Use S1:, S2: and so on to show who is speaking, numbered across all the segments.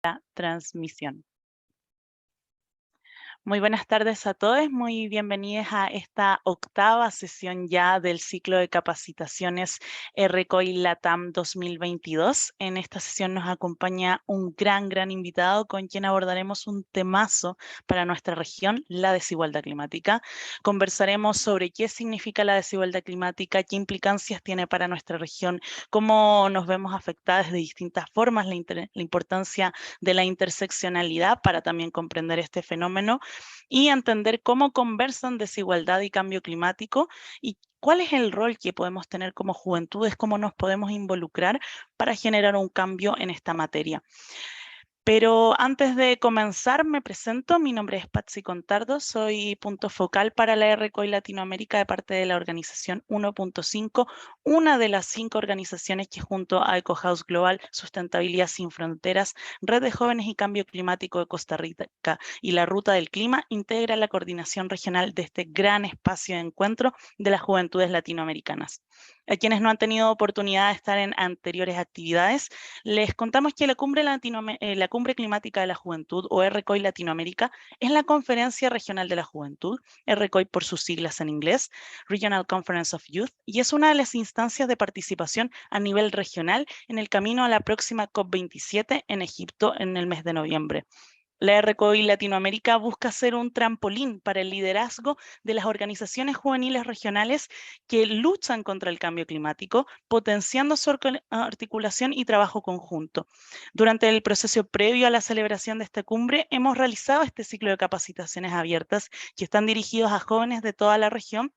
S1: la transmisión. Muy buenas tardes a todos, muy bienvenidos a esta octava sesión ya del ciclo de capacitaciones RCOI LATAM 2022. En esta sesión nos acompaña un gran invitado con quien abordaremos un temazo para nuestra región, la desigualdad climática. Conversaremos sobre qué significa la desigualdad climática, qué implicancias tiene para nuestra región, cómo nos vemos afectadas de distintas formas, la importancia de la interseccionalidad para también comprender este fenómeno y entender cómo conversan desigualdad y cambio climático y cuál es el rol que podemos tener como juventudes, cómo nos podemos involucrar para generar un cambio en esta materia. Pero antes de comenzar, me presento. Mi nombre es Patsy Contardo, soy punto focal para la RCOI Latinoamérica de parte de la organización 1.5, una de las 5 organizaciones que junto a EcoHouse Global, Sustentabilidad Sin Fronteras, Red de Jóvenes y Cambio Climático de Costa Rica y la Ruta del Clima, integra la coordinación regional de este gran espacio de encuentro de las juventudes latinoamericanas. A quienes no han tenido oportunidad de estar en anteriores actividades, les contamos que la Cumbre Climática de la Juventud, o RCOI Latinoamérica, es la conferencia regional de la juventud, RCOI por sus siglas en inglés, Regional Conference of Youth, y es una de las instancias de participación a nivel regional en el camino a la próxima COP27 en Egipto en el mes de noviembre. La RCOI Latinoamérica busca ser un trampolín para el liderazgo de las organizaciones juveniles regionales que luchan contra el cambio climático, potenciando su articulación y trabajo conjunto. Durante el proceso previo a la celebración de esta cumbre, hemos realizado este ciclo de capacitaciones abiertas que están dirigidos a jóvenes de toda la región,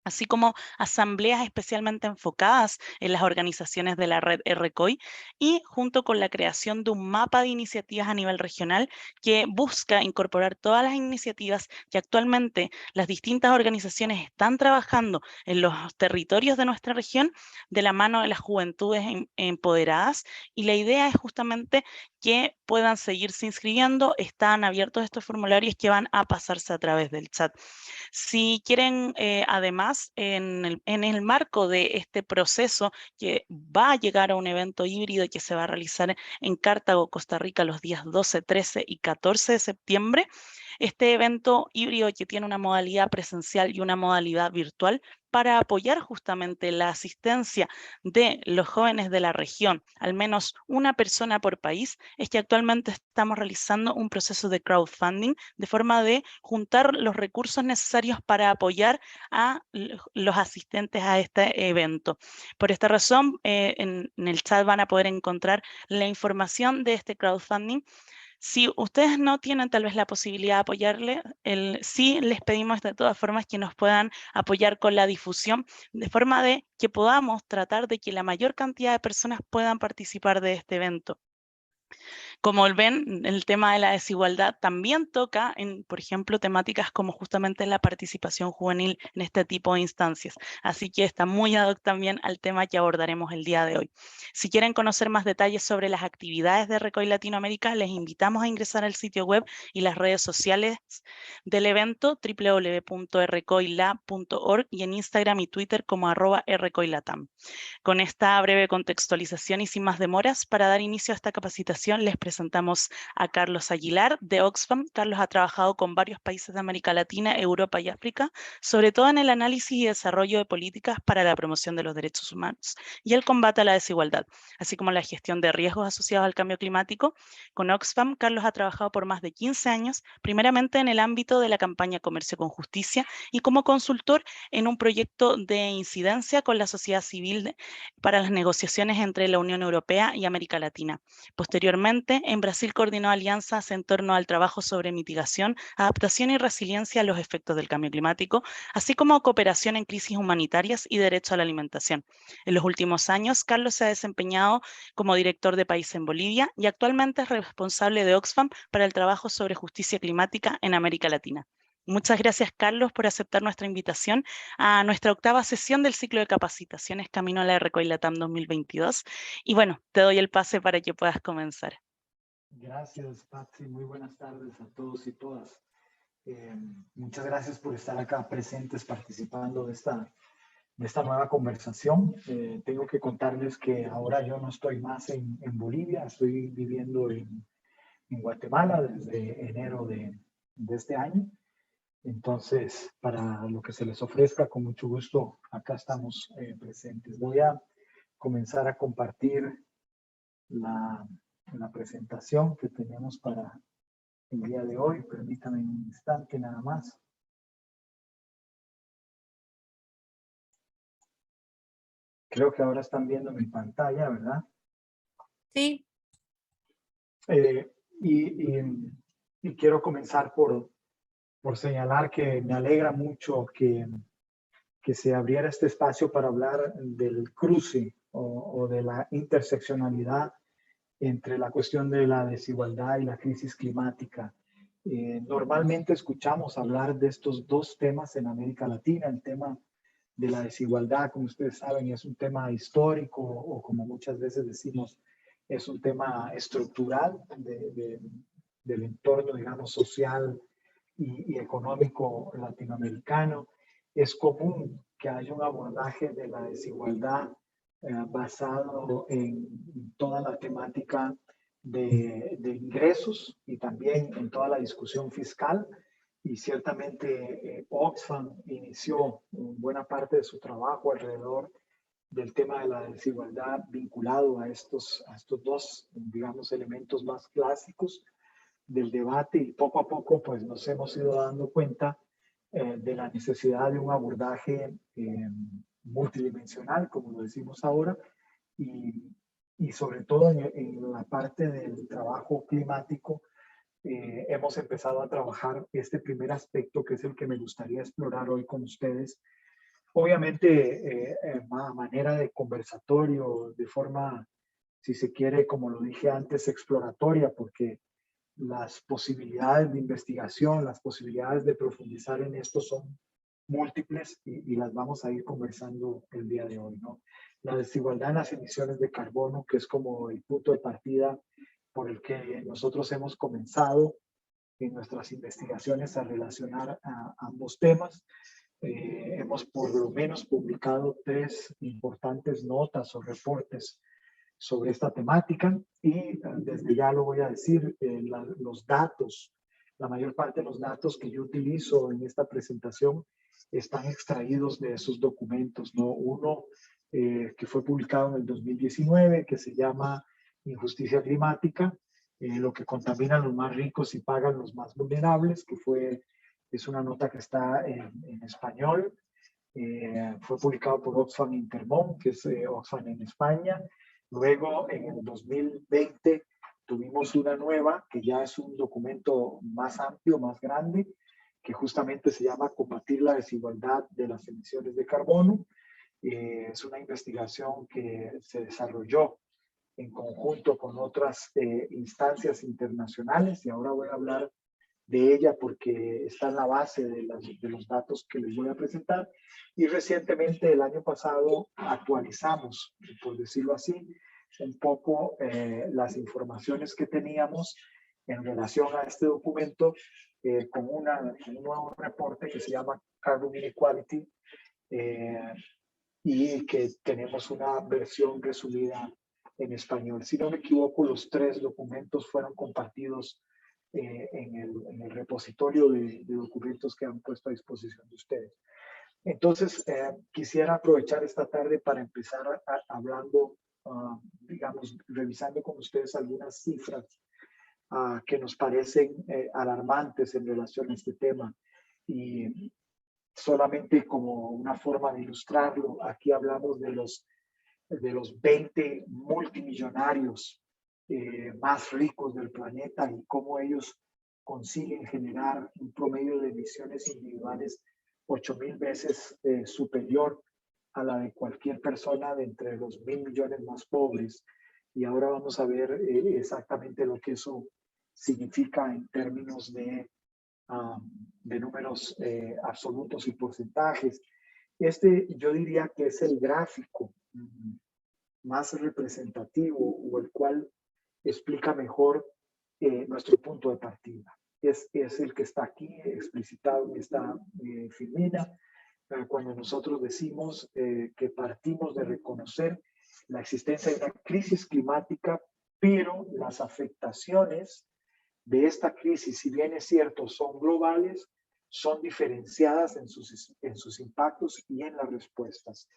S1: así como asambleas especialmente enfocadas en las organizaciones de la red RCOI y junto con la creación de un mapa de iniciativas a nivel regional que busca incorporar todas las iniciativas que actualmente las distintas organizaciones están trabajando en los territorios de nuestra región de la mano de las juventudes empoderadas, y la idea es justamente que puedan seguirse inscribiendo. Están abiertos estos formularios que van a pasarse a través del chat. Si quieren, además, en el marco de este proceso que va a llegar a un evento híbrido que se va a realizar en Cartago, Costa Rica, los días 12, 13 y 14 de septiembre, este evento híbrido que tiene una modalidad presencial y una modalidad virtual para apoyar justamente la asistencia de los jóvenes de la región, al menos una persona por país, es que actualmente estamos realizando un proceso de crowdfunding de forma de juntar los recursos necesarios para apoyar a los asistentes a este evento. Por esta razón, en el chat van a poder encontrar la información de este crowdfunding. Si ustedes no tienen tal vez la posibilidad de apoyarle, sí les pedimos de todas formas que nos puedan apoyar con la difusión, de forma de que podamos tratar de que la mayor cantidad de personas puedan participar de este evento. Como ven, el tema de la desigualdad también toca en, por ejemplo, temáticas como justamente la participación juvenil en este tipo de instancias. Así que está muy ad hoc también al tema que abordaremos el día de hoy. Si quieren conocer más detalles sobre las actividades de RCOI Latinoamérica, les invitamos a ingresar al sitio web y las redes sociales del evento www.rcoila.org y en Instagram y Twitter como @rcoilatam. Con esta breve contextualización y sin más demoras, para dar inicio a esta capacitación les presentamos a Carlos Aguilar de Oxfam. Carlos ha trabajado con varios países de América Latina, Europa y África, sobre todo en el análisis y desarrollo de políticas para la promoción de los derechos humanos y el combate a la desigualdad, así como la gestión de riesgos asociados al cambio climático. Con Oxfam, Carlos ha trabajado por más de 15 años, primeramente en el ámbito de la campaña Comercio con Justicia y como consultor en un proyecto de incidencia con la sociedad civil para las negociaciones entre la Unión Europea y América Latina. Posteriormente, en Brasil coordinó alianzas en torno al trabajo sobre mitigación, adaptación y resiliencia a los efectos del cambio climático, así como cooperación en crisis humanitarias y derecho a la alimentación. En los últimos años, Carlos se ha desempeñado como director de país en Bolivia y actualmente es responsable de Oxfam para el trabajo sobre justicia climática en América Latina. Muchas gracias, Carlos, por aceptar nuestra invitación a nuestra octava sesión del ciclo de capacitaciones Camino a la RCOI LATAM 2022. Y bueno, te doy el pase para que puedas comenzar.
S2: Gracias, Patsy. Muy buenas tardes a todos y todas. Muchas gracias por estar acá presentes participando de esta nueva conversación. Tengo que contarles que ahora yo no estoy más en Bolivia, estoy viviendo en Guatemala desde enero de este año. Entonces, para lo que se les ofrezca, con mucho gusto, acá estamos presentes. Voy a comenzar a compartir la presentación que tenemos para el día de hoy. Permítanme un instante nada más. Creo que ahora están viendo mi pantalla, ¿verdad?
S3: Sí.
S2: Y quiero comenzar por señalar que me alegra mucho que se abriera este espacio para hablar del cruce o de la interseccionalidad entre la cuestión de la desigualdad y la crisis climática. Normalmente escuchamos hablar de estos dos temas en América Latina. El tema de la desigualdad, como ustedes saben, es un tema histórico o como muchas veces decimos, es un tema estructural del entorno, digamos, social y económico latinoamericano. Es común que haya un abordaje de la desigualdad basado en toda la temática de ingresos y también en toda la discusión fiscal. Y ciertamente Oxfam inició buena parte de su trabajo alrededor del tema de la desigualdad vinculado a estos dos, digamos, elementos más clásicos del debate, y poco a poco pues nos hemos ido dando cuenta de la necesidad de un abordaje multidimensional, como lo decimos ahora, y sobre todo en la parte del trabajo climático. Hemos empezado a trabajar este primer aspecto, que es el que me gustaría explorar hoy con ustedes. Obviamente, a manera de conversatorio, de forma, si se quiere, como lo dije antes, exploratoria, porque las posibilidades de investigación, las posibilidades de profundizar en esto son múltiples y las vamos a ir conversando el día de hoy, ¿no? La desigualdad en las emisiones de carbono, que es como el punto de partida por el que nosotros hemos comenzado en nuestras investigaciones a relacionar a ambos temas. Hemos por lo menos publicado 3 importantes notas o reportes sobre esta temática y desde ya lo voy a decir, los datos, la mayor parte de los datos que yo utilizo en esta presentación están extraídos de esos documentos, ¿no? Uno que fue publicado en el 2019, que se llama Injusticia Climática, lo que contaminan los más ricos y pagan los más vulnerables, que es una nota que está en español. Fue publicado por Oxfam Intermón, que es Oxfam en España. Luego, en el 2020, tuvimos una nueva, que ya es un documento más amplio, más grande, que justamente se llama Combatir la desigualdad de las emisiones de carbono. Es una investigación que se desarrolló en conjunto con otras instancias internacionales, y ahora voy a hablar de ella porque está en la base de los datos que les voy a presentar. Y recientemente, el año pasado, actualizamos, por decirlo así, un poco las informaciones que teníamos en relación a este documento con un nuevo reporte que se llama Carbon Inequality, y que tenemos una versión resumida en español. Si no me equivoco, los 3 documentos fueron compartidos en el repositorio de documentos que han puesto a disposición de ustedes. Entonces, quisiera aprovechar esta tarde para empezar hablando, digamos, revisando con ustedes algunas cifras que nos parecen alarmantes en relación a este tema. Y solamente como una forma de ilustrarlo, aquí hablamos de los 20 multimillonarios más ricos del planeta y cómo ellos consiguen generar un promedio de emisiones individuales 8,000 veces superior a la de cualquier persona de entre los 1,000 millones más pobres. Y ahora vamos a ver exactamente lo que eso significa en términos de números absolutos y porcentajes. Yo diría que es el gráfico más representativo o el cual explica mejor nuestro punto de partida. Es el que está aquí explicitado en esta filmina, cuando nosotros decimos que partimos de reconocer la existencia de una crisis climática, pero las afectaciones de esta crisis, si bien es cierto, son globales, son diferenciadas en sus impactos y en las respuestas.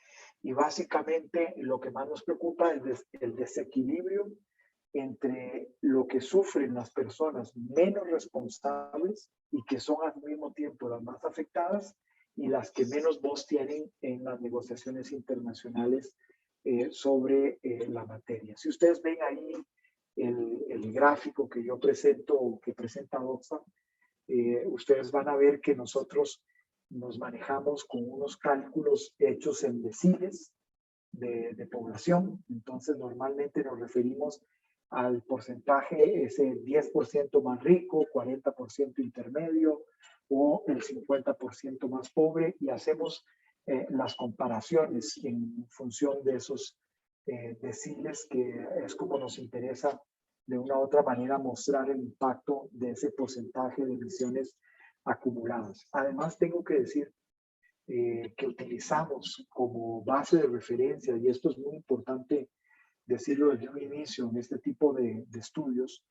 S2: Y básicamente lo que más nos preocupa es el desequilibrio entre lo que sufren las personas menos responsables y que son al mismo tiempo las más afectadas y las que menos voz tienen en las negociaciones internacionales sobre la materia. Si ustedes ven ahí el gráfico que yo presento, que presenta Oxfam, ustedes van a ver que nosotros nos manejamos con unos cálculos hechos en deciles de población. Entonces, normalmente nos referimos al porcentaje, ese 10% más rico, 40% intermedio o el 50% más pobre, y hacemos las comparaciones en función de esos deciles, que es como nos interesa de una u otra manera mostrar el impacto de ese porcentaje de emisiones acumuladas. Además, tengo que decir que utilizamos como base de referencia, y esto es muy importante decirlo desde un inicio en este tipo de estudios,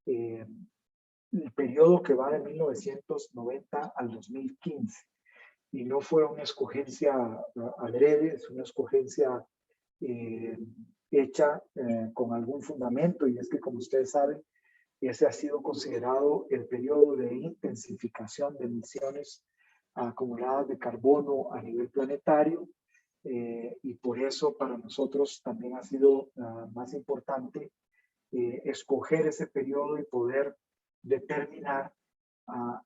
S2: el periodo que va de 1990 al 2015. Y no fue una escogencia adrede, es una escogencia hecha con algún fundamento, y es que, como ustedes saben, ese ha sido considerado el periodo de intensificación de emisiones acumuladas de carbono a nivel planetario, y por eso para nosotros también ha sido más importante escoger ese periodo y poder determinar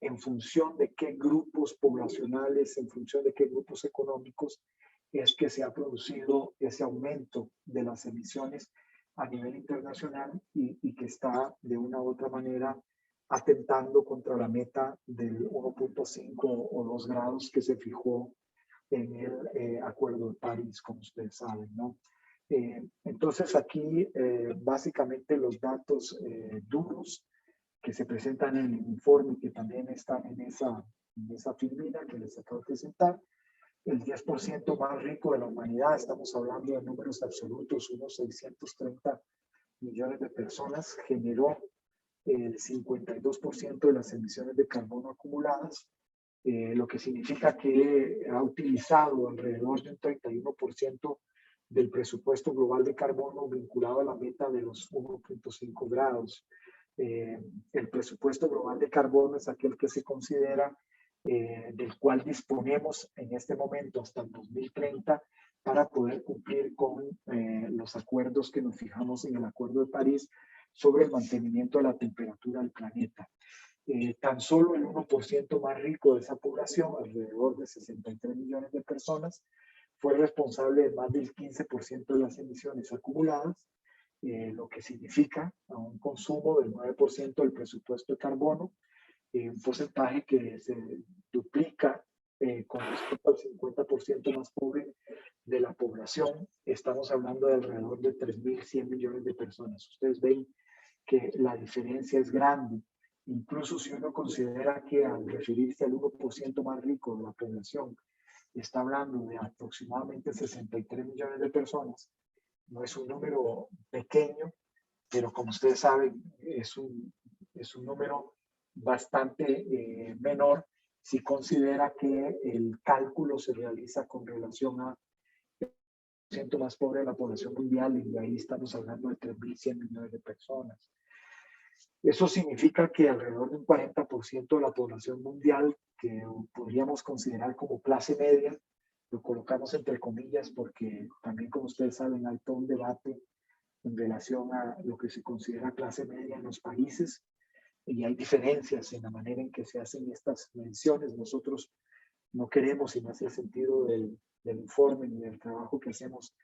S2: en función de qué grupos poblacionales, en función de qué grupos económicos es que se ha producido ese aumento de las emisiones a nivel internacional y que está de una u otra manera atentando contra la meta del 1.5 o 2 grados que se fijó en el Acuerdo de París, como ustedes saben, ¿no? Entonces aquí básicamente los datos duros que se presentan en el informe, que también están en esa filmina que les acabo de presentar, el 10% más rico de la humanidad, estamos hablando de números absolutos, unos 630 millones de personas, generó el 52% de las emisiones de carbono acumuladas, lo que significa que ha utilizado alrededor de un 31% del presupuesto global de carbono vinculado a la meta de los 1.5 grados. El presupuesto global de carbono es aquel que se considera del cual disponemos en este momento hasta el 2030 para poder cumplir con los acuerdos que nos fijamos en el Acuerdo de París sobre el mantenimiento de la temperatura del planeta. Tan solo el 1% más rico de esa población, alrededor de 63 millones de personas, fue responsable de más del 15% de las emisiones acumuladas, lo que significa un consumo del 9% del presupuesto de carbono, un porcentaje que se duplica con respecto al 50% más pobre de la población. Estamos hablando de alrededor de 3.100 millones de personas. Ustedes ven que la diferencia es grande. Incluso si uno considera que al referirse al 1% más rico de la población, está hablando de aproximadamente 63 millones de personas, no es un número pequeño, pero como ustedes saben, es un número bastante menor si considera que el cálculo se realiza con relación a el ciento más pobre de la población mundial, y ahí estamos hablando de 3.100 millones de personas. Eso significa que alrededor de un 40% de la población mundial, que podríamos considerar como clase media, lo colocamos entre comillas porque también, como ustedes saben, hay todo un debate en relación a lo que se considera clase media en los países, y hay diferencias en la manera en que se hacen estas menciones. Nosotros no queremos, y no es el sentido del informe ni del trabajo que hacemos,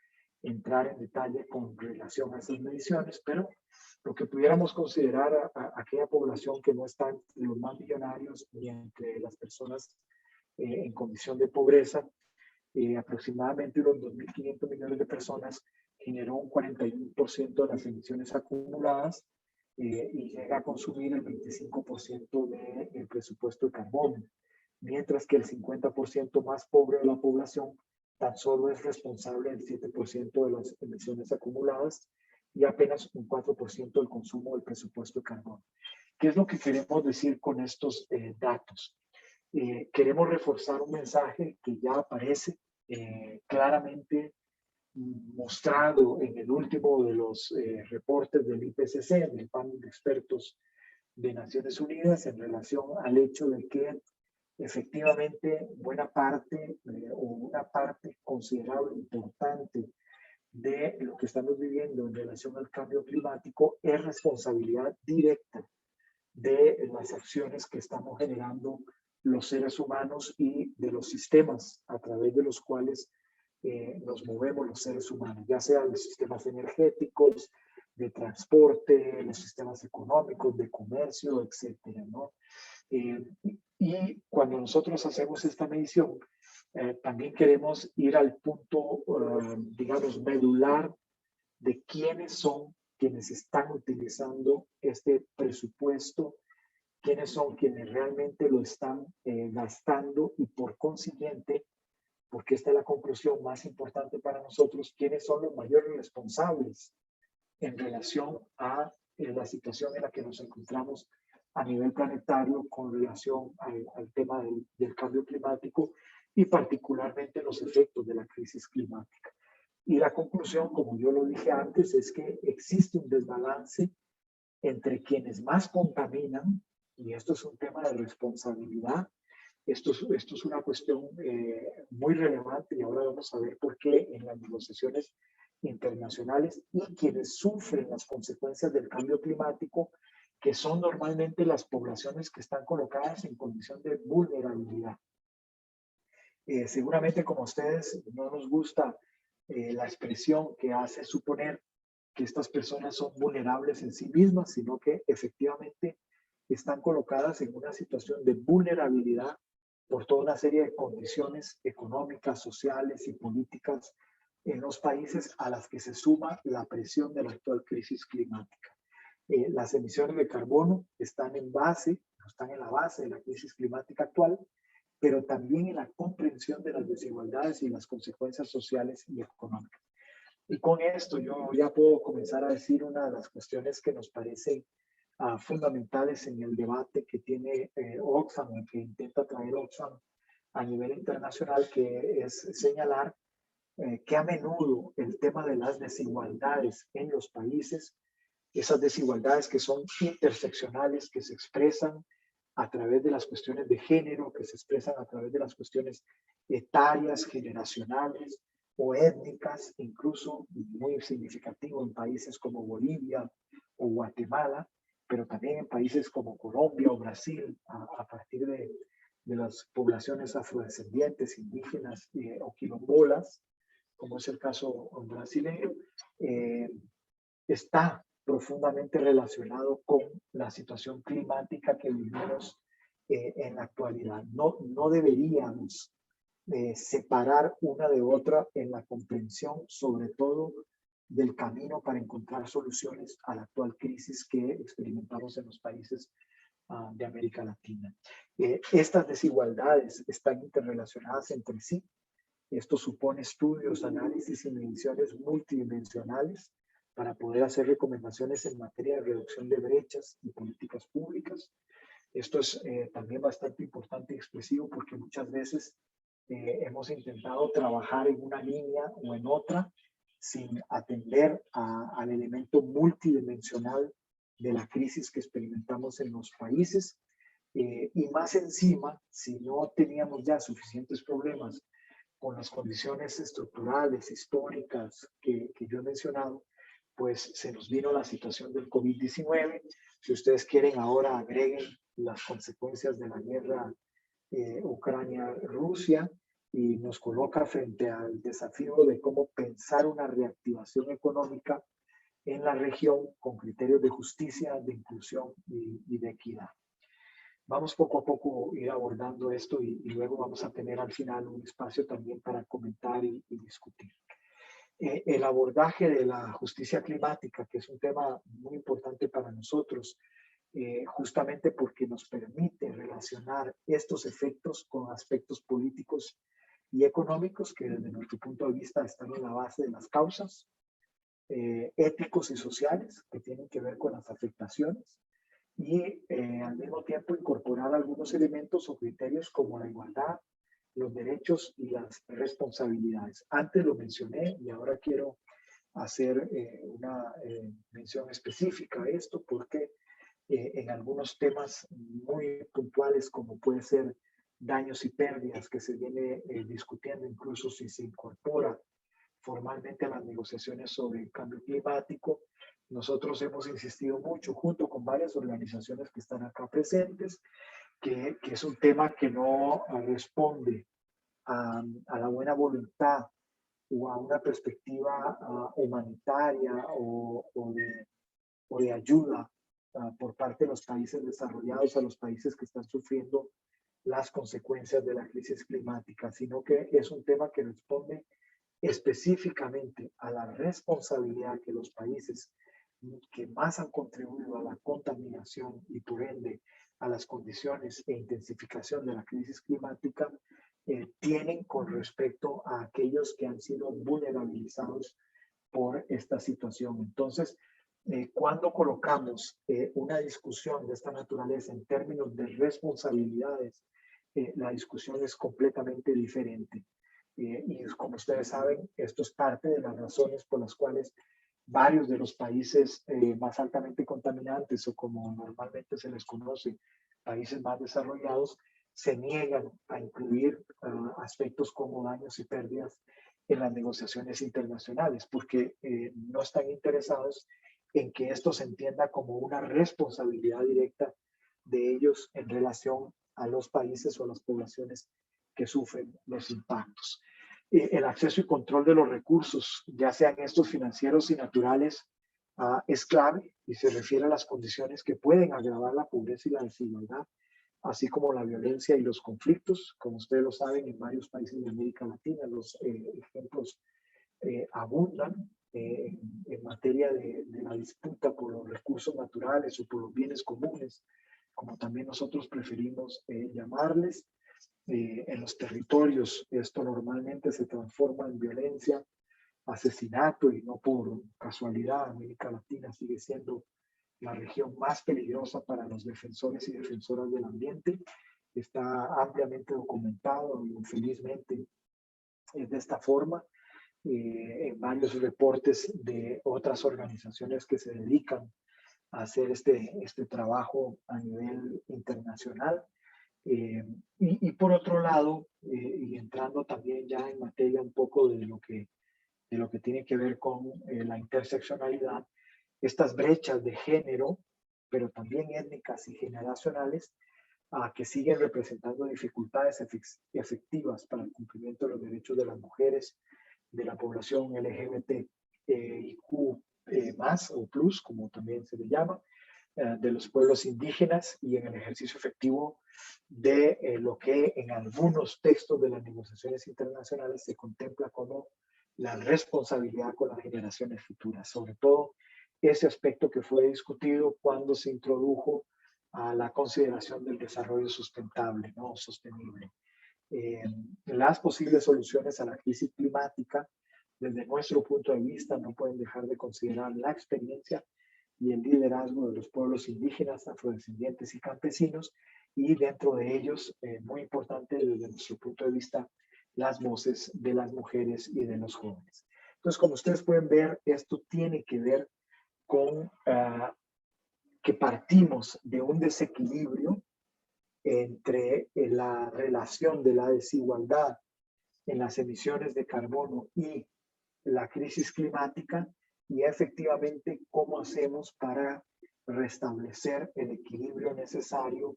S2: entrar en detalle con relación a esas mediciones, pero lo que pudiéramos considerar a aquella población que no está entre los más millonarios ni entre las personas en condición de pobreza, aproximadamente unos 2.500 millones de personas, generó un 41% de las emisiones acumuladas y llega a consumir el 25% del presupuesto de carbono, mientras que el 50% más pobre de la población tan solo es responsable del 7% de las emisiones acumuladas y apenas un 4% del consumo del presupuesto de carbono. ¿Qué es lo que queremos decir con estos datos? Queremos reforzar un mensaje que ya aparece claramente mostrado en el último de los reportes del IPCC, del panel de expertos de Naciones Unidas, en relación al hecho de que efectivamente buena parte o una parte considerable, importante de lo que estamos viviendo en relación al cambio climático es responsabilidad directa de las acciones que estamos generando los seres humanos y de los sistemas a través de los cuales nos movemos los seres humanos, ya sean los sistemas energéticos, de transporte, los sistemas económicos, de comercio, etcétera, ¿no? Y cuando nosotros hacemos esta medición, también queremos ir al punto, digamos, medular de quiénes son quienes están utilizando este presupuesto, quiénes son quienes realmente lo están gastando y por consiguiente, porque esta es la conclusión más importante para nosotros, quiénes son los mayores responsables en relación a la situación en la que nos encontramos a nivel planetario con relación al tema del cambio climático y particularmente los efectos de la crisis climática. Y la conclusión, como yo lo dije antes, es que existe un desbalance entre quienes más contaminan, y esto es un tema de responsabilidad, esto es una cuestión muy relevante y ahora vamos a ver por qué en las negociaciones internacionales, y quienes sufren las consecuencias del cambio climático, que son normalmente las poblaciones que están colocadas en condición de vulnerabilidad. Seguramente como a ustedes no nos gusta la expresión que hace suponer que estas personas son vulnerables en sí mismas, sino que efectivamente están colocadas en una situación de vulnerabilidad por toda una serie de condiciones económicas, sociales y políticas en los países a las que se suma la presión de la actual crisis climática. Las emisiones de carbono están en la base de la crisis climática actual, pero también en la comprensión de las desigualdades y las consecuencias sociales y económicas. Y con esto yo ya puedo comenzar a decir una de las cuestiones que nos parecen fundamentales en el debate que tiene Oxfam, o que intenta traer Oxfam a nivel internacional, que es señalar que a menudo el tema de las desigualdades en los países, esas desigualdades que son interseccionales, que se expresan a través de las cuestiones de género, que se expresan a través de las cuestiones etarias, generacionales o étnicas, incluso muy significativo en países como Bolivia o Guatemala, pero también en países como Colombia o Brasil, a partir de las poblaciones afrodescendientes, indígenas o quilombolas, como es el caso brasileño, está profundamente relacionado con la situación climática que vivimos en la actualidad. No deberíamos separar una de otra en la comprensión, sobre todo del camino para encontrar soluciones a la actual crisis que experimentamos en los países de América Latina. Estas desigualdades están interrelacionadas entre sí. Esto supone estudios, análisis y mediciones multidimensionales para poder hacer recomendaciones en materia de reducción de brechas y políticas públicas. Esto es también bastante importante y expresivo porque muchas veces hemos intentado trabajar en una línea o en otra sin atender al elemento multidimensional de la crisis que experimentamos en los países. Y más encima, si no teníamos ya suficientes problemas con las condiciones estructurales, históricas que yo he mencionado, pues se nos vino la situación del COVID-19. Si ustedes quieren, ahora agreguen las consecuencias de la guerra Ucrania-Rusia y nos coloca frente al desafío de cómo pensar una reactivación económica en la región con criterios de justicia, de inclusión y de equidad. Vamos poco a poco a ir abordando esto y luego vamos a tener al final un espacio también para comentar y discutir. El abordaje de la justicia climática, que es un tema muy importante para nosotros, justamente porque nos permite relacionar estos efectos con aspectos políticos y económicos que desde nuestro punto de vista están en la base de las causas, éticos y sociales que tienen que ver con las afectaciones, y al mismo tiempo incorporar algunos elementos o criterios como la igualdad, los derechos y las responsabilidades. Antes lo mencioné y ahora quiero hacer una mención específica a esto porque en algunos temas muy puntuales como puede ser daños y pérdidas que se viene discutiendo incluso si se incorpora formalmente a las negociaciones sobre el cambio climático. Nosotros hemos insistido mucho junto con varias organizaciones que están acá presentes, que es un tema que no responde a la buena voluntad o a una perspectiva humanitaria o de ayuda por parte de los países desarrollados a los países que están sufriendo las consecuencias de la crisis climática, sino que es un tema que responde específicamente a la responsabilidad que los países que más han contribuido a la contaminación y por ende a las condiciones e intensificación de la crisis climática tienen con respecto a aquellos que han sido vulnerabilizados por esta situación. Entonces, cuando colocamos una discusión de esta naturaleza en términos de responsabilidades, la discusión es completamente diferente. Y como ustedes saben, esto es parte de las razones por las cuales varios de los países más altamente contaminantes o como normalmente se les conoce, países más desarrollados, se niegan a incluir aspectos como daños y pérdidas en las negociaciones internacionales porque no están interesados en que esto se entienda como una responsabilidad directa de ellos en relación a los países o a las poblaciones que sufren los impactos. El acceso y control de los recursos, ya sean estos financieros y naturales, es clave y se refiere a las condiciones que pueden agravar la pobreza y la desigualdad, así como la violencia y los conflictos. Como ustedes lo saben, en varios países de América Latina los ejemplos abundan en materia de la disputa por los recursos naturales o por los bienes comunes, como también nosotros preferimos llamarles. En los territorios esto normalmente se transforma en violencia, asesinato y no por casualidad. América Latina sigue siendo la región más peligrosa para los defensores y defensoras del ambiente. Está ampliamente documentado y infelizmente es de esta forma. En varios reportes de otras organizaciones que se dedican a hacer este trabajo a nivel internacional. Y por otro lado, y entrando también ya en materia un poco de lo que tiene que ver con la interseccionalidad, estas brechas de género, pero también étnicas y generacionales, que siguen representando dificultades efectivas para el cumplimiento de los derechos de las mujeres, de la población LGBTIQ más o plus, como también se le llama, de los pueblos indígenas y en el ejercicio efectivo de lo que en algunos textos de las negociaciones internacionales se contempla como la responsabilidad con las generaciones futuras, sobre todo ese aspecto que fue discutido cuando se introdujo a la consideración del desarrollo sustentable, no sostenible. Las posibles soluciones a la crisis climática, desde nuestro punto de vista, no pueden dejar de considerar la experiencia y el liderazgo de los pueblos indígenas, afrodescendientes y campesinos, y dentro de ellos, muy importante desde nuestro punto de vista, las voces de las mujeres y de los jóvenes. Entonces, como ustedes pueden ver, esto tiene que ver con que partimos de un desequilibrio entre la relación de la desigualdad en las emisiones de carbono y la crisis climática y efectivamente cómo hacemos para restablecer el equilibrio necesario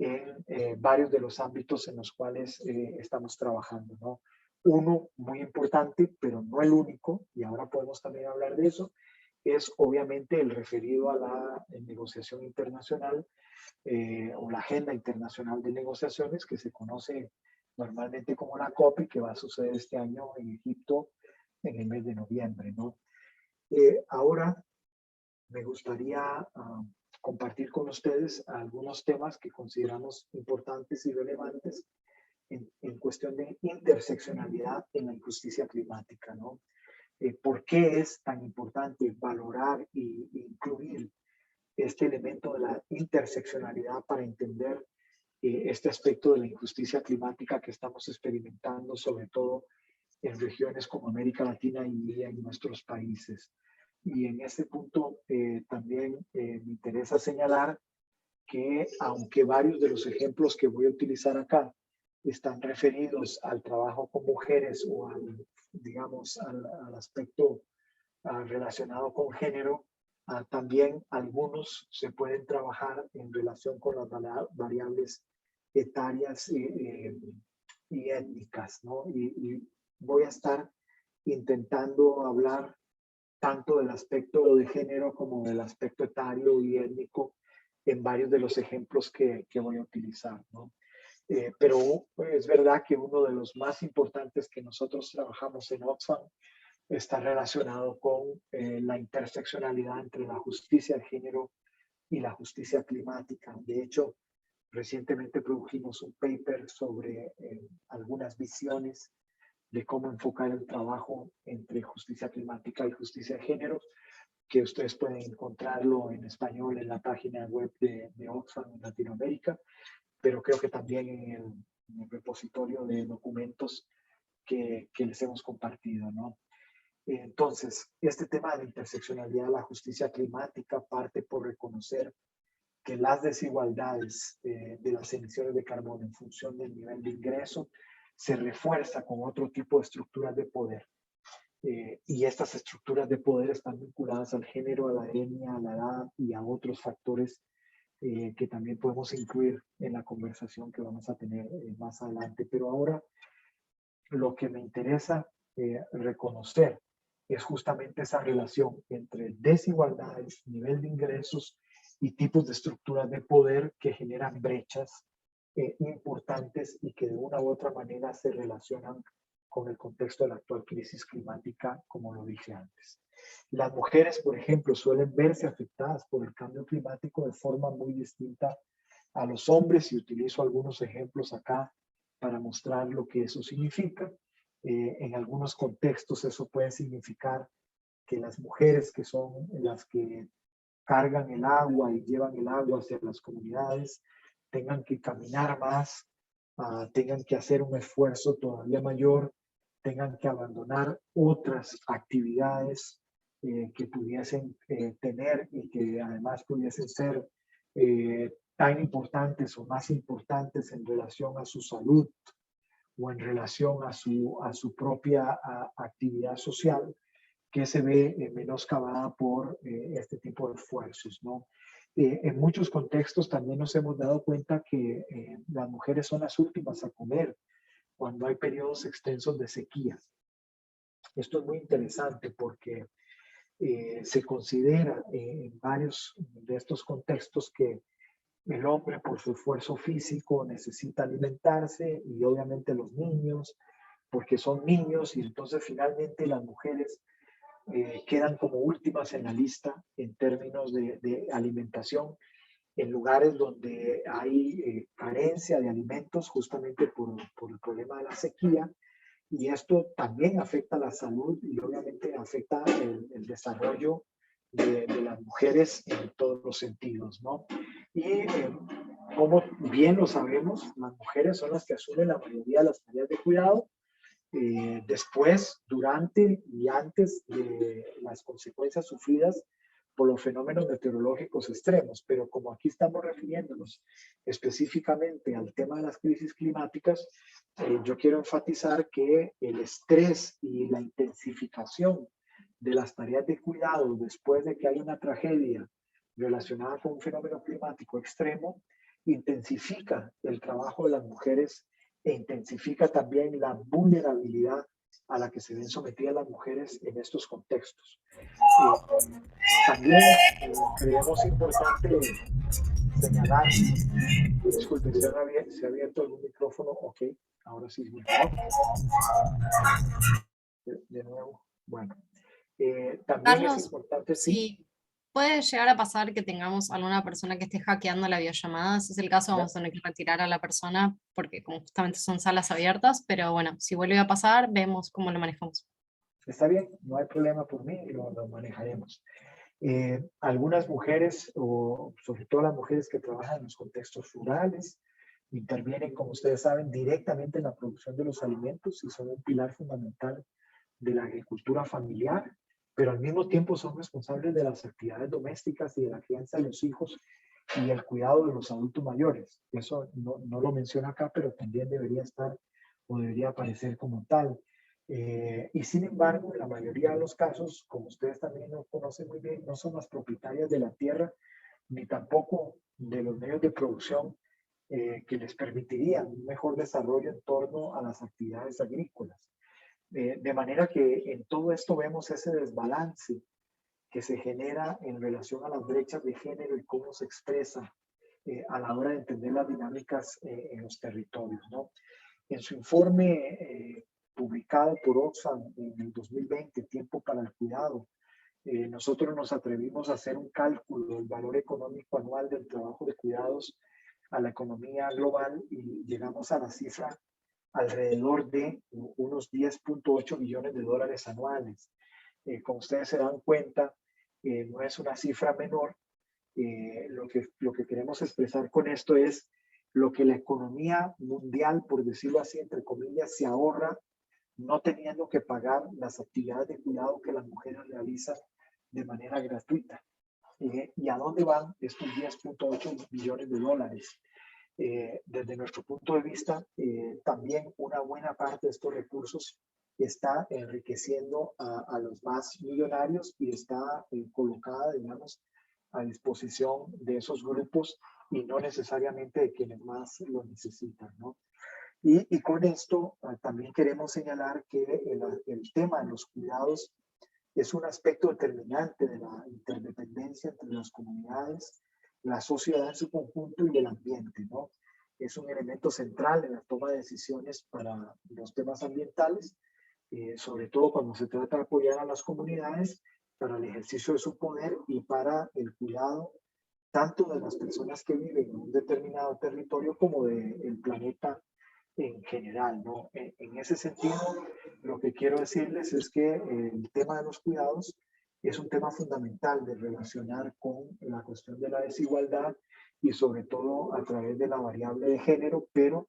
S2: en varios de los ámbitos en los cuales estamos trabajando, ¿no? Uno muy importante, pero no el único, y ahora podemos también hablar de eso, es obviamente el referido a la negociación internacional o la Agenda Internacional de Negociaciones, que se conoce normalmente como la COP y que va a suceder este año en Egipto en el mes de noviembre, ¿no? Ahora me gustaría compartir con ustedes algunos temas que consideramos importantes y relevantes en cuestión de interseccionalidad en la injusticia climática, ¿no? ¿Por qué es tan importante valorar e incluir este elemento de la interseccionalidad para entender este aspecto de la injusticia climática que estamos experimentando, sobre todo en regiones como América Latina y en nuestros países. Y en este punto también me interesa señalar que aunque varios de los ejemplos que voy a utilizar acá están referidos al trabajo con mujeres o al, digamos, al aspecto relacionado con género, también algunos se pueden trabajar en relación con las variables etarias y étnicas, ¿no? Y voy a estar intentando hablar tanto del aspecto de género como del aspecto etario y étnico en varios de los ejemplos que voy a utilizar, ¿no? Pero es verdad que uno de los más importantes que nosotros trabajamos en Oxfam está relacionado con la interseccionalidad entre la justicia de género y la justicia climática. De hecho, recientemente produjimos un paper sobre algunas visiones de cómo enfocar el trabajo entre justicia climática y justicia de género, que ustedes pueden encontrarlo en español en la página web de Oxfam en Latinoamérica, pero creo que también en el repositorio de documentos que les hemos compartido, ¿no? Entonces, este tema de la interseccionalidad de la justicia climática parte por reconocer que las desigualdades de las emisiones de carbono en función del nivel de ingreso se refuerza con otro tipo de estructuras de poder. Y estas estructuras de poder están vinculadas al género, a la etnia, a la edad y a otros factores que también podemos incluir en la conversación que vamos a tener más adelante. Pero ahora lo que me interesa reconocer es justamente esa relación entre desigualdades, nivel de ingresos y tipos de estructuras de poder que generan brechas importantes y que de una u otra manera se relacionan con el contexto de la actual crisis climática, como lo dije antes. Las mujeres, por ejemplo, suelen verse afectadas por el cambio climático de forma muy distinta a los hombres, y utilizo algunos ejemplos acá para mostrar lo que eso significa. En algunos contextos eso puede significar que las mujeres, que son las que cargan el agua y llevan el agua hacia las comunidades, tengan que caminar más, tengan que hacer un esfuerzo todavía mayor, tengan que abandonar otras actividades que pudiesen tener y que además pudiesen ser tan importantes o más importantes en relación a su salud o en relación a su propia actividad social, que se ve menoscabada por este tipo de esfuerzos, ¿no? En muchos contextos también nos hemos dado cuenta que las mujeres son las últimas a comer cuando hay periodos extensos de sequía. Esto es muy interesante porque se considera en varios de estos contextos que el hombre, por su esfuerzo físico, necesita alimentarse, y obviamente los niños, porque son niños, y entonces finalmente las mujeres quedan como últimas en la lista en términos de alimentación en lugares donde hay carencia de alimentos justamente por el problema de la sequía, y esto también afecta la salud y obviamente afecta el desarrollo de las mujeres en todos los sentidos, ¿no? Y como bien lo sabemos, las mujeres son las que asumen la mayoría de las tareas de cuidado, después, durante y antes de las consecuencias sufridas por los fenómenos meteorológicos extremos. Pero como aquí estamos refiriéndonos específicamente al tema de las crisis climáticas, yo quiero enfatizar que el estrés y la intensificación de las tareas de cuidado después de que hay una tragedia relacionada con un fenómeno climático extremo intensifica el trabajo de las mujeres e intensifica también la vulnerabilidad a la que se ven sometidas las mujeres en estos contextos. También creemos importante señalar, disculpen, se ha abierto algún micrófono, ok, ahora sí es mejor. De nuevo, bueno. También es
S3: Carlos,
S2: importante, sí.
S3: sí, puede llegar a pasar que tengamos alguna persona que esté hackeando la videollamada. Si es el caso, vamos a tener que retirar a la persona porque como justamente son salas abiertas, pero bueno, si vuelve a pasar, vemos cómo lo manejamos.
S2: Está bien, no hay problema por mí, lo manejaremos. Algunas mujeres, o sobre todo las mujeres que trabajan en los contextos rurales, intervienen, como ustedes saben, directamente en la producción de los alimentos y son un pilar fundamental de la agricultura familiar, pero al mismo tiempo son responsables de las actividades domésticas y de la crianza de los hijos y el cuidado de los adultos mayores. Eso no lo menciono acá, pero también debería estar o debería aparecer como tal. Y sin embargo, en la mayoría de los casos, como ustedes también lo conocen muy bien, no son las propietarias de la tierra ni tampoco de los medios de producción que les permitirían un mejor desarrollo en torno a las actividades agrícolas. De manera que en todo esto vemos ese desbalance que se genera en relación a las brechas de género y cómo se expresa a la hora de entender las dinámicas en los territorios, ¿no? En su informe publicado por Oxfam en el 2020, Tiempo para el Cuidado, nosotros nos atrevimos a hacer un cálculo del valor económico anual del trabajo de cuidados a la economía global y llegamos a la cifra alrededor de unos 10.8 billones de dólares anuales. Como ustedes se dan cuenta, no es una cifra menor. Lo que queremos expresar con esto es lo que la economía mundial, por decirlo así, entre comillas, se ahorra no teniendo que pagar las actividades de cuidado que las mujeres realizan de manera gratuita. ¿Y a dónde van estos 10.8 billones de dólares? Desde nuestro punto de vista, también una buena parte de estos recursos está enriqueciendo a los más millonarios y está colocada, digamos, a disposición de esos grupos y no necesariamente de quienes más lo necesitan, ¿no? Y con esto también queremos señalar que el tema de los cuidados es un aspecto determinante de la interdependencia entre las comunidades, la sociedad en su conjunto y el ambiente, ¿no? Es un elemento central en la toma de decisiones para los temas ambientales, sobre todo cuando se trata de apoyar a las comunidades para el ejercicio de su poder y para el cuidado tanto de las personas que viven en un determinado territorio como del planeta en general, ¿no? En ese sentido, lo que quiero decirles es que el tema de los cuidados es un tema fundamental de relacionar con la cuestión de la desigualdad y sobre todo a través de la variable de género, pero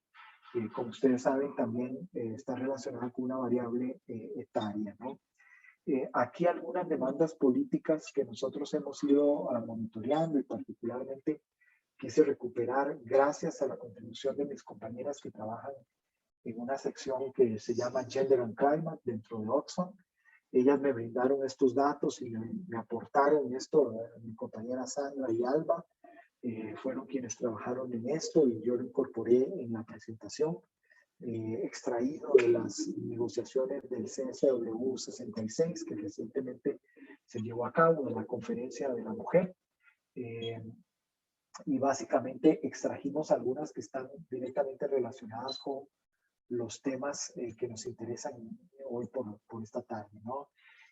S2: como ustedes saben también está relacionada con una variable etaria, ¿no? Aquí algunas demandas políticas que nosotros hemos ido monitoreando y particularmente quise recuperar gracias a la contribución de mis compañeras que trabajan en una sección que se llama Gender and Climate dentro de Oxfam. Ellas me brindaron estos datos y me aportaron esto, mi compañera Sandra y Alba fueron quienes trabajaron en esto y yo lo incorporé en la presentación, extraído de las negociaciones del CSW 66 que recientemente se llevó a cabo en la conferencia de la mujer. Y básicamente extrajimos algunas que están directamente relacionadas con los temas que nos interesan hoy por esta tarde, ¿no?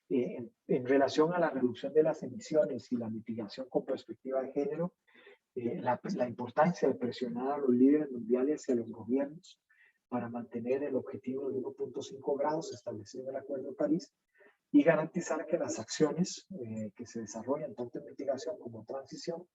S2: En relación a la reducción de las emisiones y la mitigación con perspectiva de género, la importancia de presionar a los líderes mundiales y a los gobiernos para mantener el objetivo de 1.5 grados establecido en el Acuerdo de París y garantizar que las acciones que se desarrollan tanto en mitigación como en transición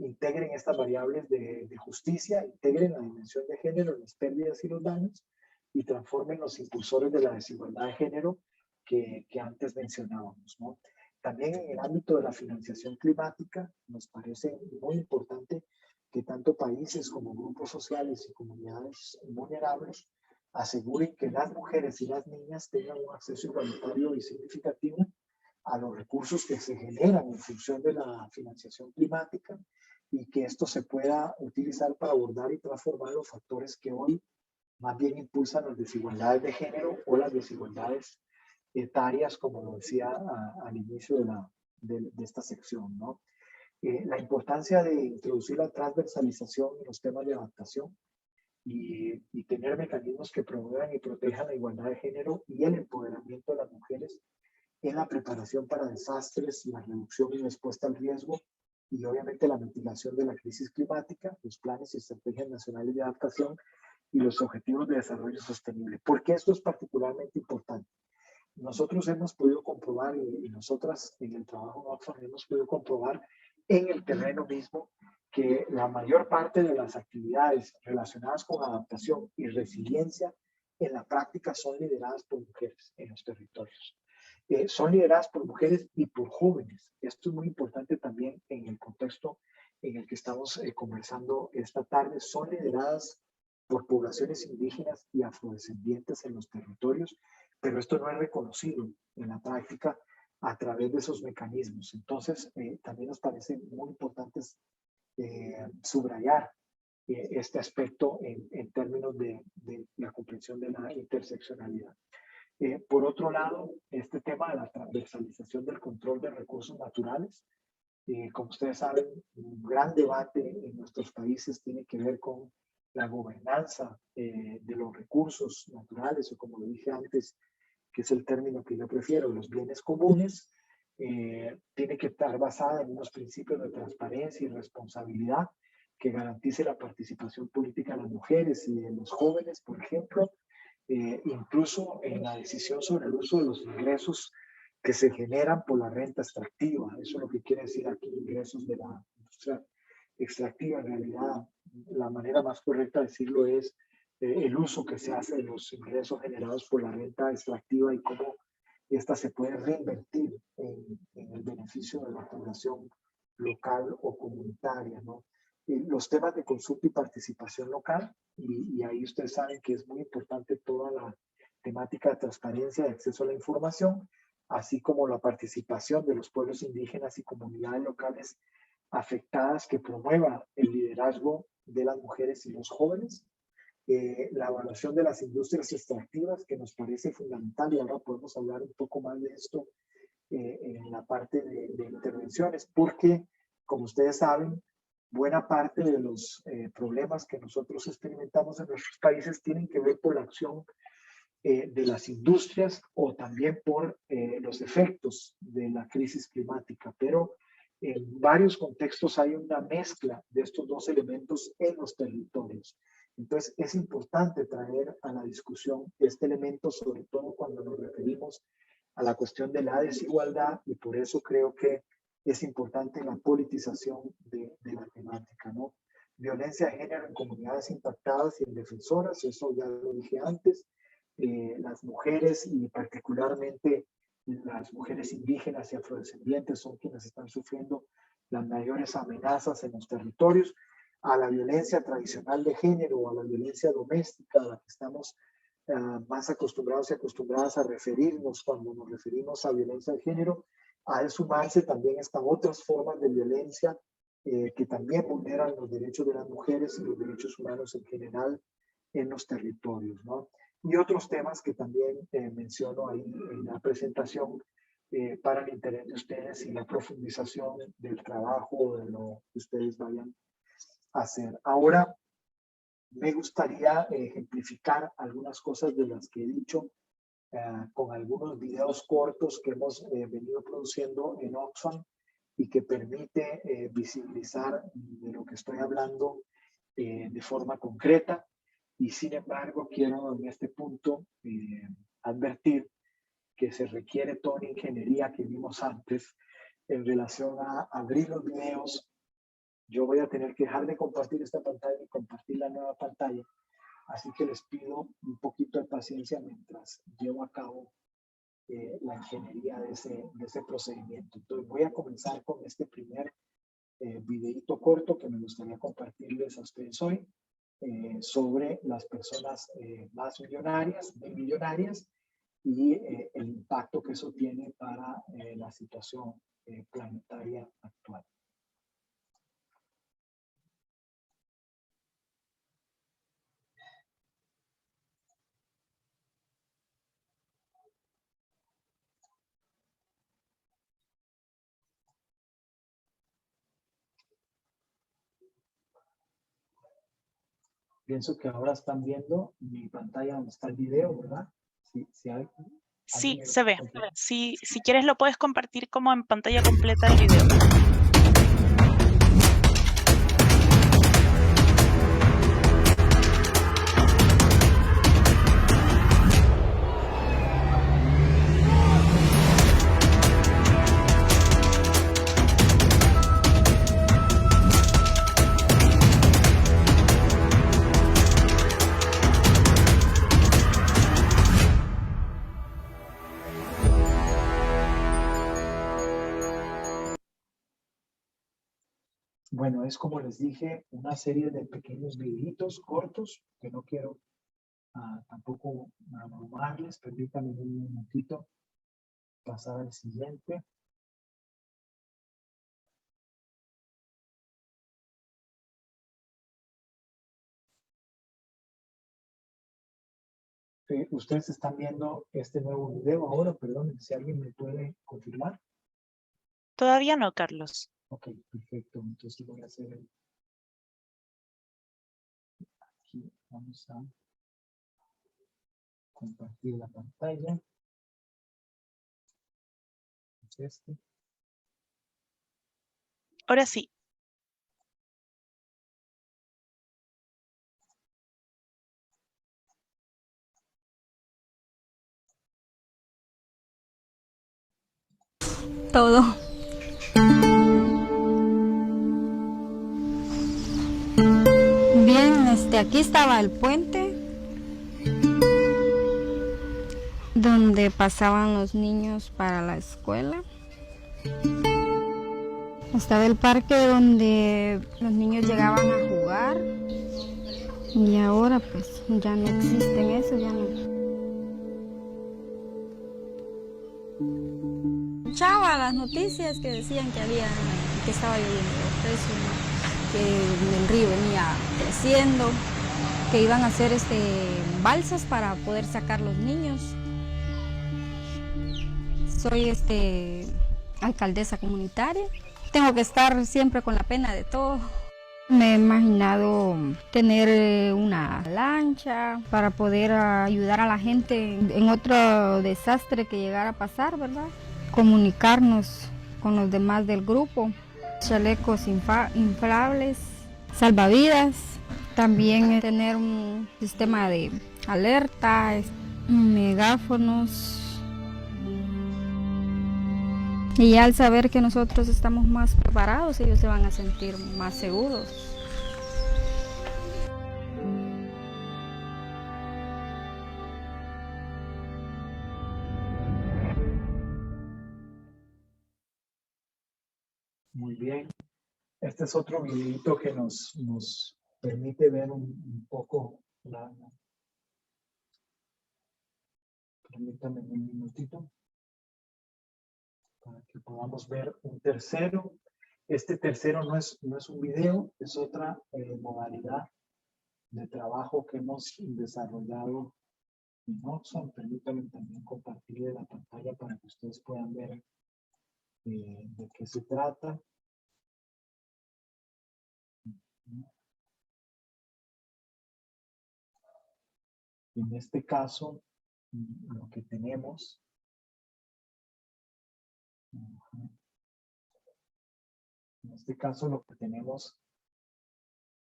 S2: integren estas variables de justicia, integren la dimensión de género en las pérdidas y los daños y transformen los impulsores de la desigualdad de género que antes mencionábamos, ¿no? También en el ámbito de la financiación climática nos parece muy importante que tanto países como grupos sociales y comunidades vulnerables aseguren que las mujeres y las niñas tengan un acceso igualitario y significativo a los recursos que se generan en función de la financiación climática y que esto se pueda utilizar para abordar y transformar los factores que hoy más bien impulsan las desigualdades de género o las desigualdades etarias, como lo decía al inicio de esta sección, ¿no? La importancia de introducir la transversalización en los temas de adaptación y tener mecanismos que promuevan y protejan la igualdad de género y el empoderamiento de las mujeres en la preparación para desastres, la reducción y respuesta al riesgo y obviamente la mitigación de la crisis climática, los planes y estrategias nacionales de adaptación y los objetivos de desarrollo sostenible. ¿Por qué esto es particularmente importante? nosotros hemos podido comprobar y nosotras en el trabajo en Oxfam hemos podido comprobar en el terreno mismo que la mayor parte de las actividades relacionadas con adaptación y resiliencia en la práctica son lideradas por mujeres en los territorios. Son lideradas por mujeres y por jóvenes. Esto es muy importante también en el contexto en el que estamos conversando esta tarde. Son lideradas por poblaciones indígenas y afrodescendientes en los territorios, pero esto no es reconocido en la práctica a través de esos mecanismos. Entonces, también nos parece muy importante subrayar este aspecto en términos de la comprensión de la interseccionalidad. Por otro lado, este tema de la transversalización del control de recursos naturales, como ustedes saben, un gran debate en nuestros países tiene que ver con la gobernanza de los recursos naturales, o como lo dije antes, que es el término que yo prefiero, los bienes comunes, tiene que estar basada en unos principios de transparencia y responsabilidad que garantice la participación política de las mujeres y de los jóvenes, por ejemplo, incluso en la decisión sobre el uso de los ingresos que se generan por la renta extractiva. Eso es lo que quiere decir aquí, ingresos de la industria extractiva. En realidad, la manera más correcta de decirlo es el uso que se hace de los ingresos generados por la renta extractiva y cómo esta se puede reinvertir en el beneficio de la población local o comunitaria, ¿no? Los temas de consulta y participación local, y ahí ustedes saben que es muy importante toda la temática de transparencia y acceso a la información, así como la participación de los pueblos indígenas y comunidades locales afectadas que promueva el liderazgo de las mujeres y los jóvenes, la evaluación de las industrias extractivas, que nos parece fundamental, y ahora podemos hablar un poco más de esto en la parte de intervenciones, porque, como ustedes saben, buena parte de los problemas que nosotros experimentamos en nuestros países tienen que ver por la acción de las industrias o también por los efectos de la crisis climática, pero en varios contextos hay una mezcla de estos dos elementos en los territorios. Entonces es importante traer a la discusión este elemento, sobre todo cuando nos referimos a la cuestión de la desigualdad, y por eso creo que es importante la politización de la temática, ¿no? Violencia de género en comunidades impactadas y en defensoras, eso ya lo dije antes. Las mujeres y particularmente las mujeres indígenas y afrodescendientes son quienes están sufriendo las mayores amenazas en los territorios. A la violencia tradicional de género o a la violencia doméstica, a la que estamos más acostumbrados y acostumbradas a referirnos cuando nos referimos a violencia de género, a sumarse también están otras formas de violencia que también vulneran los derechos de las mujeres y los derechos humanos en general en los territorios, ¿no? Y otros temas que también menciono ahí en la presentación para el interés de ustedes y la profundización del trabajo de lo que ustedes vayan a hacer. Ahora, me gustaría ejemplificar algunas cosas de las que he dicho con algunos videos cortos que hemos venido produciendo en Oxfam y que permite visibilizar de lo que estoy hablando de forma concreta. Y sin embargo, quiero en este punto advertir que se requiere toda la ingeniería que vimos antes en relación a abrir los videos. Yo voy a tener que dejar de compartir esta pantalla y compartir la nueva pantalla. Así que les pido un poquito de paciencia mientras llevo a cabo la ingeniería de ese procedimiento. Entonces voy a comenzar con este primer videito corto que me gustaría compartirles a ustedes hoy sobre las personas más millonarias y el impacto que eso tiene para la situación planetaria actual. Pienso que ahora están viendo mi pantalla donde está el video, ¿verdad?
S1: Sí, se ve. Si quieres lo puedes compartir como en pantalla completa el video.
S2: bueno, es como les dije, una serie de pequeños videitos cortos que no quiero tampoco abrumarles. Permítanme un momentito pasar al siguiente. Ustedes están viendo este nuevo video ahora, perdón, si alguien me puede confirmar.
S1: Todavía no, Carlos.
S2: Ok, perfecto. Entonces voy a hacer aquí, vamos a compartir la pantalla. Es este.
S1: Ahora sí.
S4: Todo. Bien, aquí estaba el puente donde pasaban los niños para la escuela. Estaba el parque donde los niños llegaban a jugar y ahora pues ya no existen eso, ya no. Escuchaba las noticias que decían que estaba lloviendo, que el río venía creciendo, que iban a hacer balsas para poder sacar los niños. Soy alcaldesa comunitaria. Tengo que estar siempre con la pena de todo. Me he imaginado tener una lancha para poder ayudar a la gente en otro desastre que llegara a pasar, ¿verdad? Comunicarnos con los demás del grupo. Chalecos inflables, salvavidas. También tener un sistema de alerta, megáfonos. Y al saber que nosotros estamos más preparados, ellos se van a sentir más seguros.
S2: Muy bien. Este es otro videito que nos permite ver un poco permítanme un minutito para que podamos ver un tercero. Este tercero no es un video, es otra modalidad de trabajo que hemos desarrollado en Oxfam. Permítanme también compartir la pantalla para que ustedes puedan ver de qué se trata. En este caso, lo que tenemos,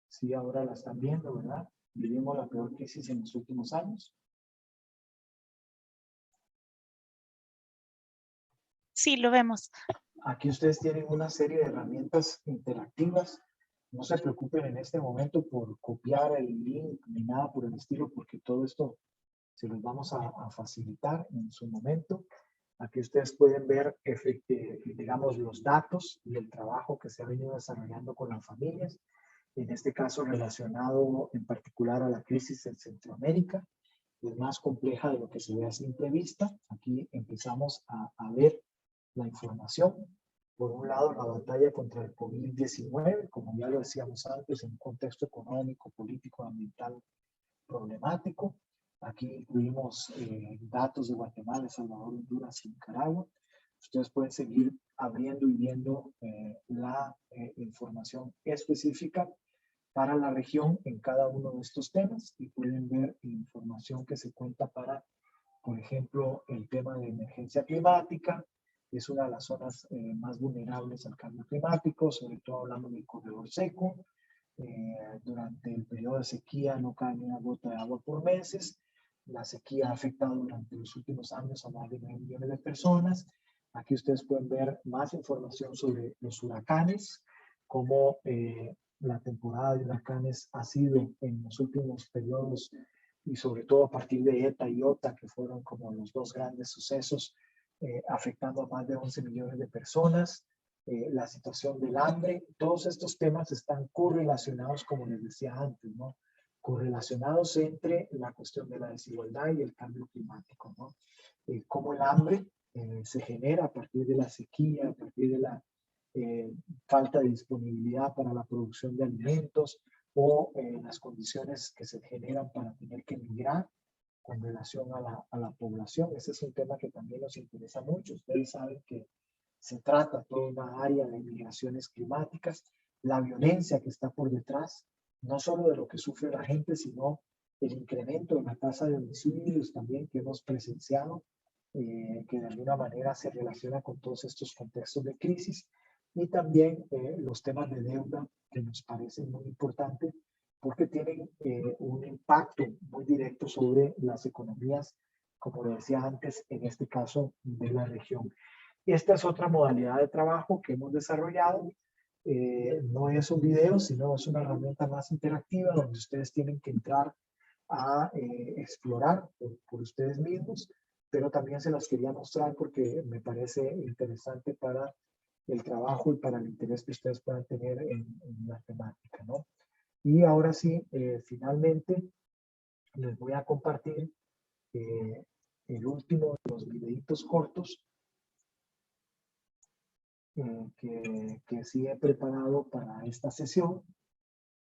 S2: sí, ahora la están viendo, ¿verdad? Vivimos la peor crisis en los últimos años.
S1: Sí, lo vemos.
S2: Aquí ustedes tienen una serie de herramientas interactivas. No se preocupen en este momento por copiar el link ni nada por el estilo, porque todo esto se los vamos a facilitar en su momento. Aquí ustedes pueden ver, digamos, los datos y el trabajo que se ha venido desarrollando con las familias, en este caso relacionado en particular a la crisis en Centroamérica. Es más compleja de lo que se ve a simple vista. Aquí empezamos a ver la información. Por un lado, la batalla contra el COVID-19, como ya lo decíamos antes, en un contexto económico, político, ambiental problemático. Aquí incluimos datos de Guatemala, El Salvador, Honduras y Nicaragua. Ustedes pueden seguir abriendo y viendo la información específica para la región en cada uno de estos temas y pueden ver información que se cuenta para, por ejemplo, el tema de emergencia climática. Es una de las zonas más vulnerables al cambio climático, sobre todo hablando del corredor seco. Durante el periodo de sequía no cae ni una gota de agua por meses. La sequía ha afectado durante los últimos años a más de 9 millones de personas. Aquí ustedes pueden ver más información sobre los huracanes, cómo la temporada de huracanes ha sido en los últimos periodos y sobre todo a partir de ETA y OTA, que fueron como los dos grandes sucesos afectando a más de 11 millones de personas. la situación del hambre. Todos estos temas están correlacionados, como les decía antes, ¿no? Correlacionados entre la cuestión de la desigualdad y el cambio climático, ¿no? Cómo el hambre se genera a partir de la sequía, a partir de la falta de disponibilidad para la producción de alimentos o las condiciones que se generan para tener que migrar con relación a la población. Ese es un tema que también nos interesa mucho. Ustedes saben que se trata toda una área de migraciones climáticas, la violencia que está por detrás, no solo de lo que sufre la gente, sino el incremento de la tasa de homicidios también que hemos presenciado, que de alguna manera se relaciona con todos estos contextos de crisis, y también los temas de deuda que nos parecen muy importantes porque tienen un impacto muy directo sobre las economías, como decía antes, en este caso de la región. Esta es otra modalidad de trabajo que hemos desarrollado. No es un video, sino es una herramienta más interactiva donde ustedes tienen que entrar a explorar por ustedes mismos, pero también se las quería mostrar porque me parece interesante para el trabajo y para el interés que ustedes puedan tener en la temática, ¿no? Y ahora sí, finalmente les voy a compartir el último de los videitos cortos que sí he preparado para esta sesión.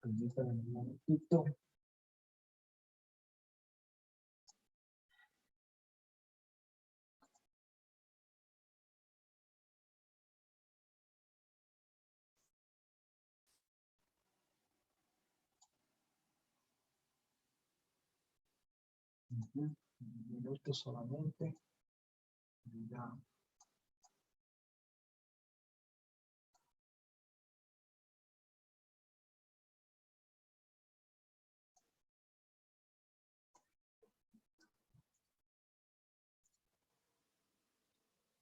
S2: Permítanme un momentito. Un minuto solamente. Ya.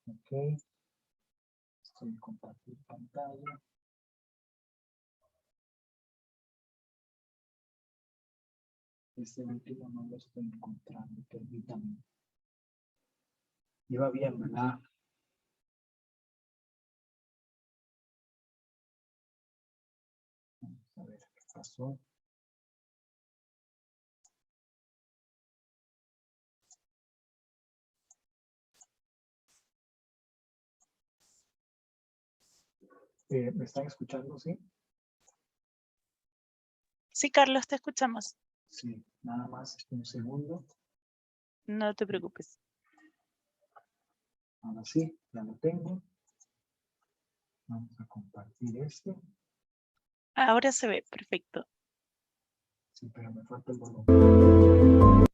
S2: Ok. Estoy en compartir pantalla. Este último no lo estoy encontrando, permítanme. Iba bien, ¿verdad? Vamos a ver qué pasó. ¿Me están escuchando, sí?
S1: Sí, Carlos, te escuchamos.
S2: Sí, nada más un segundo.
S1: No te preocupes.
S2: Ahora sí, ya lo tengo. Vamos a compartir este.
S1: Ahora se ve, perfecto.
S2: Sí, pero me falta el volumen.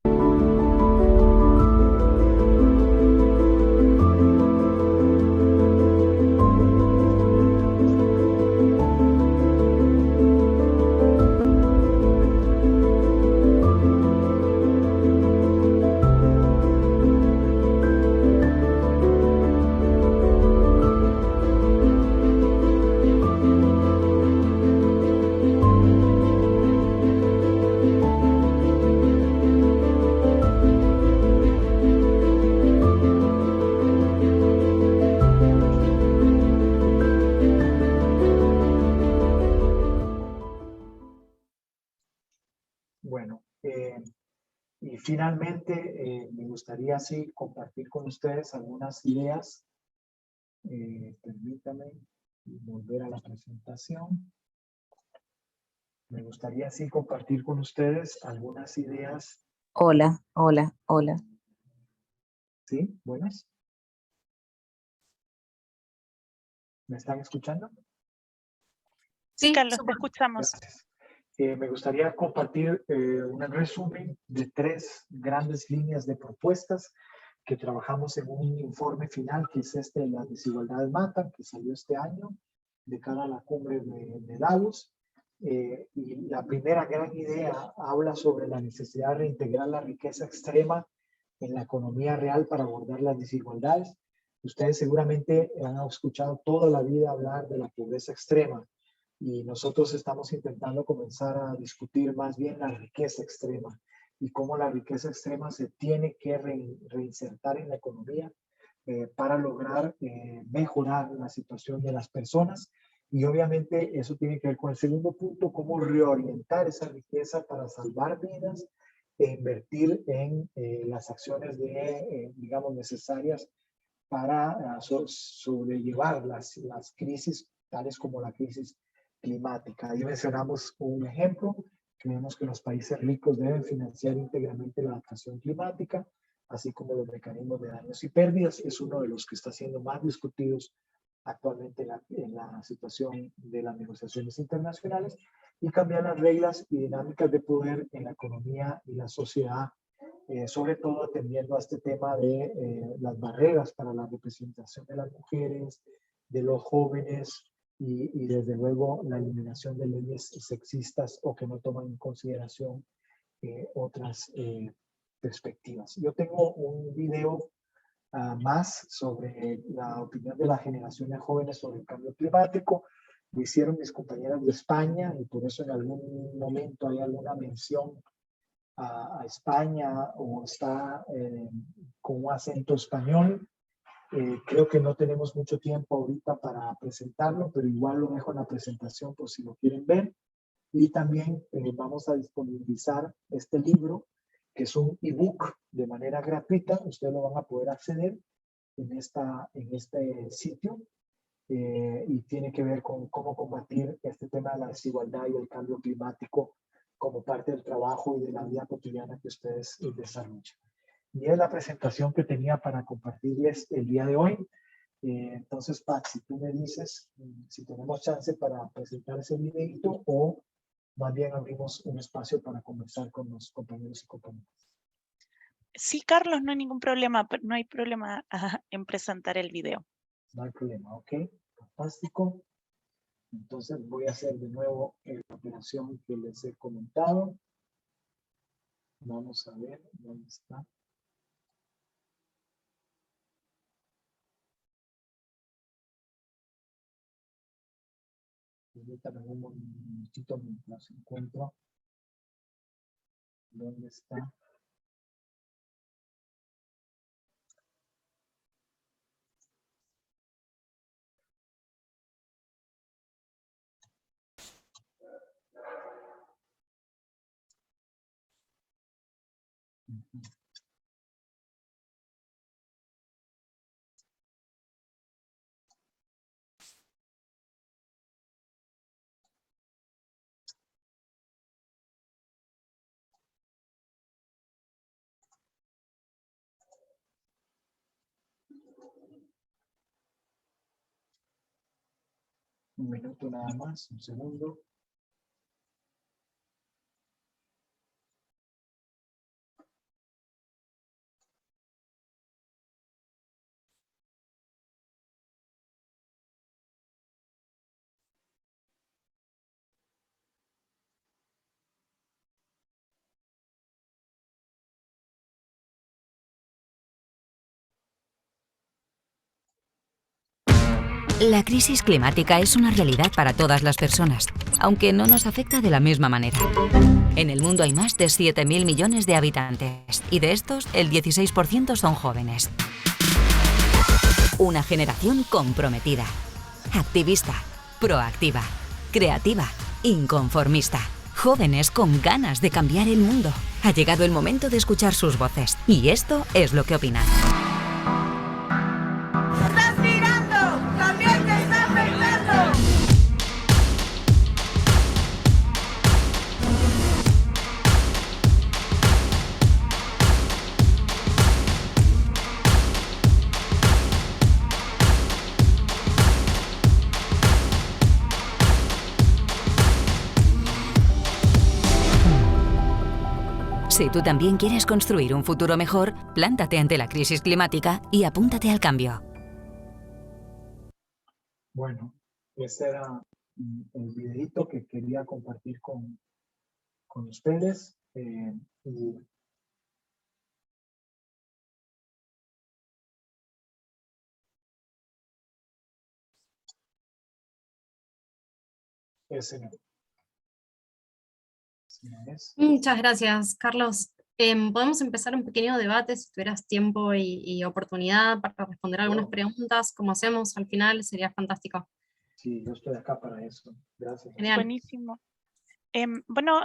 S2: Bueno, y finalmente me gustaría así compartir con ustedes algunas ideas. Permítame volver a la presentación. Me gustaría así compartir con ustedes algunas ideas.
S5: Hola, hola, hola.
S2: ¿Sí? ¿Buenas? ¿Me están escuchando?
S1: Sí, Carlos, te
S3: súper.
S1: escuchamos.
S2: Gracias. Me gustaría compartir un resumen de 3 grandes líneas de propuestas que trabajamos en un informe final, que es este de las desigualdades matan, que salió este año de cara a la cumbre de Davos. Y la primera gran idea habla sobre la necesidad de reintegrar la riqueza extrema en la economía real para abordar las desigualdades. Ustedes seguramente han escuchado toda la vida hablar de la pobreza extrema, y nosotros estamos intentando comenzar a discutir más bien la riqueza extrema y cómo la riqueza extrema se tiene que reinsertar en la economía para lograr mejorar la situación de las personas. Y obviamente eso tiene que ver con el segundo punto, cómo reorientar esa riqueza para salvar vidas e invertir en las acciones digamos, necesarias para sobrellevar las crisis, tales como la crisis climática. Ahí mencionamos un ejemplo. Creemos que los países ricos deben financiar íntegramente la adaptación climática, así como los mecanismos de daños y pérdidas. Es uno de los que está siendo más discutidos actualmente en la situación de las negociaciones internacionales, y cambiar las reglas y dinámicas de poder en la economía y la sociedad, sobre todo atendiendo a este tema de las barreras para la representación de las mujeres, de los jóvenes y desde luego la eliminación de leyes sexistas o que no toman en consideración otras perspectivas. Yo tengo un video más sobre la opinión de las generaciones jóvenes sobre el cambio climático. Lo hicieron mis compañeras de España y por eso en algún momento hay alguna mención a España o está con un acento español. Creo que no tenemos mucho tiempo ahorita para presentarlo, pero igual lo dejo en la presentación por si lo quieren ver. Y también vamos a disponibilizar este libro, que es un ebook de manera gratuita. Ustedes lo van a poder acceder en este sitio y tiene que ver con cómo combatir este tema de la desigualdad y el cambio climático como parte del trabajo y de la vida cotidiana que ustedes desarrollan. Y es la presentación que tenía para compartirles el día de hoy. Entonces, Pat, si tú me dices si tenemos chance para presentar ese videito o más bien abrimos un espacio para conversar con los compañeros y compañeras.
S1: Sí, Carlos, no hay ningún problema, no hay problema en presentar el video.
S2: No hay problema, ok, fantástico. Entonces voy a hacer de nuevo la operación que les he comentado. Vamos a ver dónde está. Permítanme un momentito mientras encuentro dónde está. Un minuto nada más, un segundo.
S6: La crisis climática es una realidad para todas las personas, aunque no nos afecta de la misma manera. En el mundo hay más de 7.000 millones de habitantes, y de estos, el 16% son jóvenes. Una generación comprometida, activista, proactiva, creativa, inconformista. Jóvenes con ganas de cambiar el mundo. Ha llegado el momento de escuchar sus voces, y esto es lo que opinan. Si tú también quieres construir un futuro mejor, plántate ante la crisis climática y apúntate al cambio.
S2: Bueno, ese era el videito que quería compartir con ustedes. Y ese no es.
S3: Muchas gracias, Carlos. Podemos empezar un pequeño debate si tuvieras tiempo y oportunidad para responder algunas
S2: Yo,
S3: preguntas, como hacemos al final, sería fantástico.
S2: sí, yo estoy acá para eso. Gracias.
S3: Genial.
S1: Buenísimo. Bueno,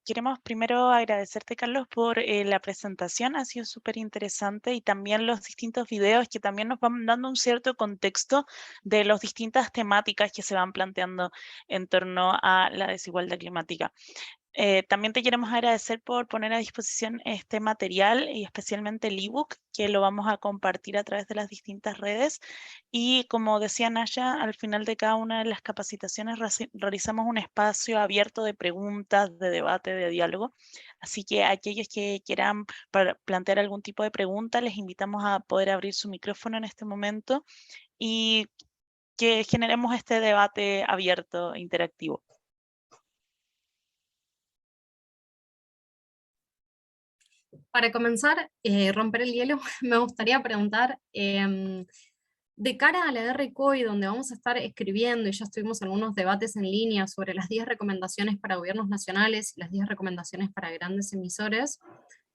S1: queremos primero agradecerte, Carlos, por la presentación, ha sido súper interesante, y también los distintos videos que también nos van dando un cierto contexto de las distintas temáticas que se van planteando en torno a la desigualdad climática. También te queremos agradecer por poner a disposición este material y especialmente el ebook, que lo vamos a compartir a través de las distintas redes. Y como decía Naya, al final de cada una de las capacitaciones realizamos un espacio abierto de preguntas, de debate, de diálogo. Así que aquellos que quieran plantear algún tipo de pregunta, les invitamos a poder abrir su micrófono en este momento y que generemos este debate abierto e interactivo.
S3: Para comenzar, romper el hielo, me gustaría preguntar, de cara a la RCOI, donde vamos a estar escribiendo, y ya estuvimos en algunos debates en línea sobre las 10 recomendaciones para gobiernos nacionales y las 10 recomendaciones para grandes emisores,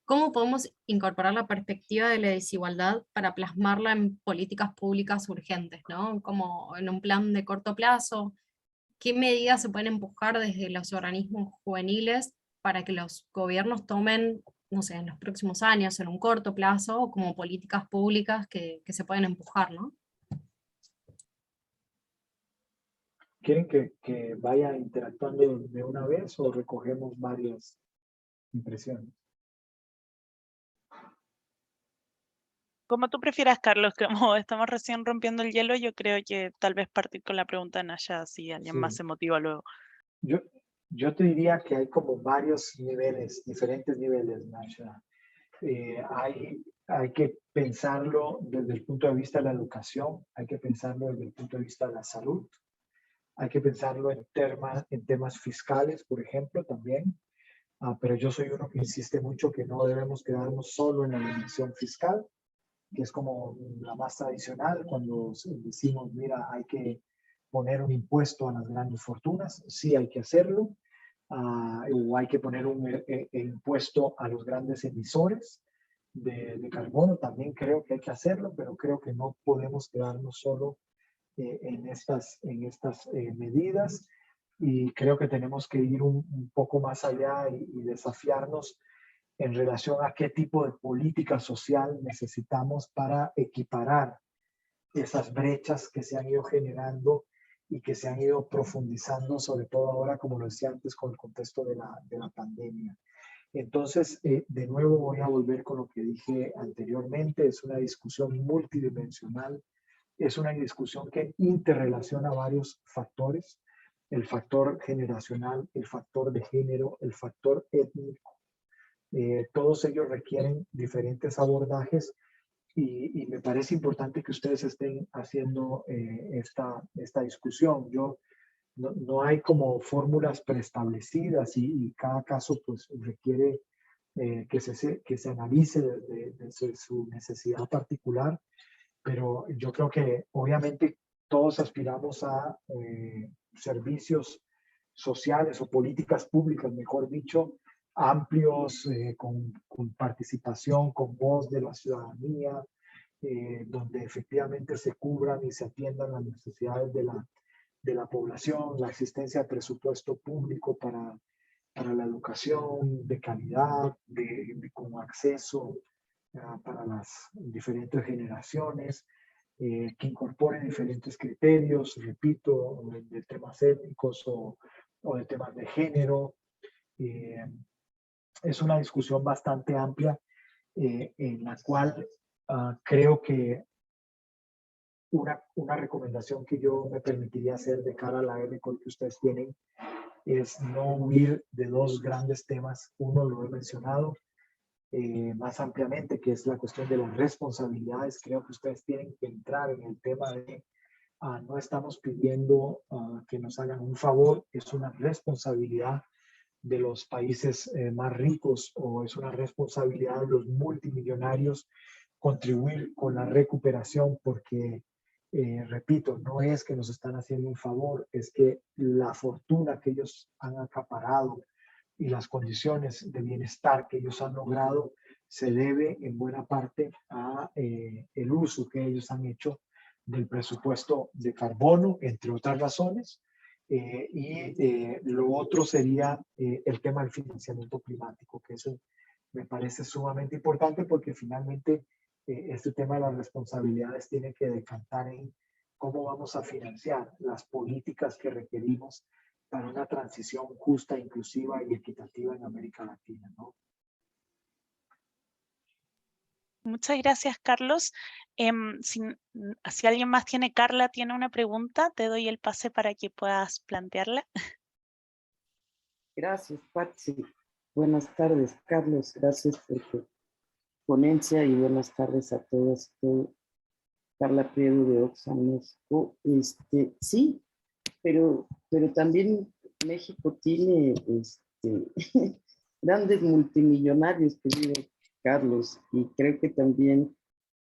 S3: ¿cómo podemos incorporar la perspectiva de la desigualdad para plasmarla en políticas públicas urgentes, ¿no? Como en un plan de corto plazo, ¿qué medidas se pueden empujar desde los organismos juveniles para que los gobiernos tomen, no sé, en los próximos años, en un corto plazo, como políticas públicas que se pueden empujar, ¿no?
S2: ¿Quieren que vaya interactuando de una vez o recogemos varias impresiones?
S1: Como tú prefieras, Carlos, como estamos recién rompiendo el hielo, yo creo que tal vez partir con la pregunta de Naya, si alguien más
S2: Sí.
S1: se motiva luego.
S2: Yo te diría que hay como varios niveles, diferentes niveles, Nasha. Hay que pensarlo desde el punto de vista de la educación, hay que pensarlo desde el punto de vista de la salud, hay que pensarlo en temas fiscales, por ejemplo, también. Pero yo soy uno que insiste mucho que no debemos quedarnos solo en la dimensión fiscal, que es como la más tradicional, cuando decimos, mira, hay que poner un impuesto a las grandes fortunas, sí hay que hacerlo, o hay que poner un impuesto a los grandes emisores de carbono, también creo que hay que hacerlo, pero creo que no podemos quedarnos solo en estas medidas, y creo que tenemos que ir un poco más allá y desafiarnos en relación a qué tipo de política social necesitamos para equiparar esas brechas que se han ido generando y que se han ido profundizando, sobre todo ahora, como lo decía antes, con el contexto de la pandemia. Entonces, de nuevo voy a volver con lo que dije anteriormente, es una discusión multidimensional, es una discusión que interrelaciona varios factores, el factor generacional, el factor de género, el factor étnico. Todos ellos requieren diferentes abordajes, y me parece importante que ustedes estén haciendo esta discusión. No hay como fórmulas preestablecidas, y cada caso pues requiere que se analice desde su necesidad particular, pero yo creo que obviamente todos aspiramos a servicios sociales o políticas públicas, mejor dicho, amplios, con participación, con voz de la ciudadanía, donde efectivamente se cubran y se atiendan las necesidades de la población, la existencia de presupuesto público para la educación de calidad, con acceso para las diferentes generaciones, que incorporen diferentes criterios, repito, de temas étnicos o de temas de género. Es una discusión bastante amplia, en la cual creo que una recomendación que yo me permitiría hacer de cara a la RCOI que ustedes tienen es no huir de dos grandes temas. Uno lo he mencionado más ampliamente, que es la cuestión de las responsabilidades. Creo que ustedes tienen que entrar en el tema de no estamos pidiendo que nos hagan un favor, es una responsabilidad de los países más ricos, o es una responsabilidad de los multimillonarios contribuir con la recuperación, porque, repito, no es que nos están haciendo un favor, es que la fortuna que ellos han acaparado y las condiciones de bienestar que ellos han logrado se debe en buena parte a el uso que ellos han hecho del presupuesto de carbono, entre otras razones. Lo otro sería el tema del financiamiento climático, que eso me parece sumamente importante porque finalmente este tema de las responsabilidades tiene que decantar en cómo vamos a financiar las políticas que requerimos para una transición justa, inclusiva y equitativa en América Latina, ¿no?
S1: Muchas gracias, Carlos. Si alguien más tiene, Carla tiene una pregunta, te doy el pase para que puedas plantearla.
S7: Gracias, Patsy. Buenas tardes, Carlos. Gracias por tu ponencia y buenas tardes a todos. Carla Priedo de Oxfam, México. Sí, pero también México tiene grandes multimillonarios, querido Carlos, y creo que también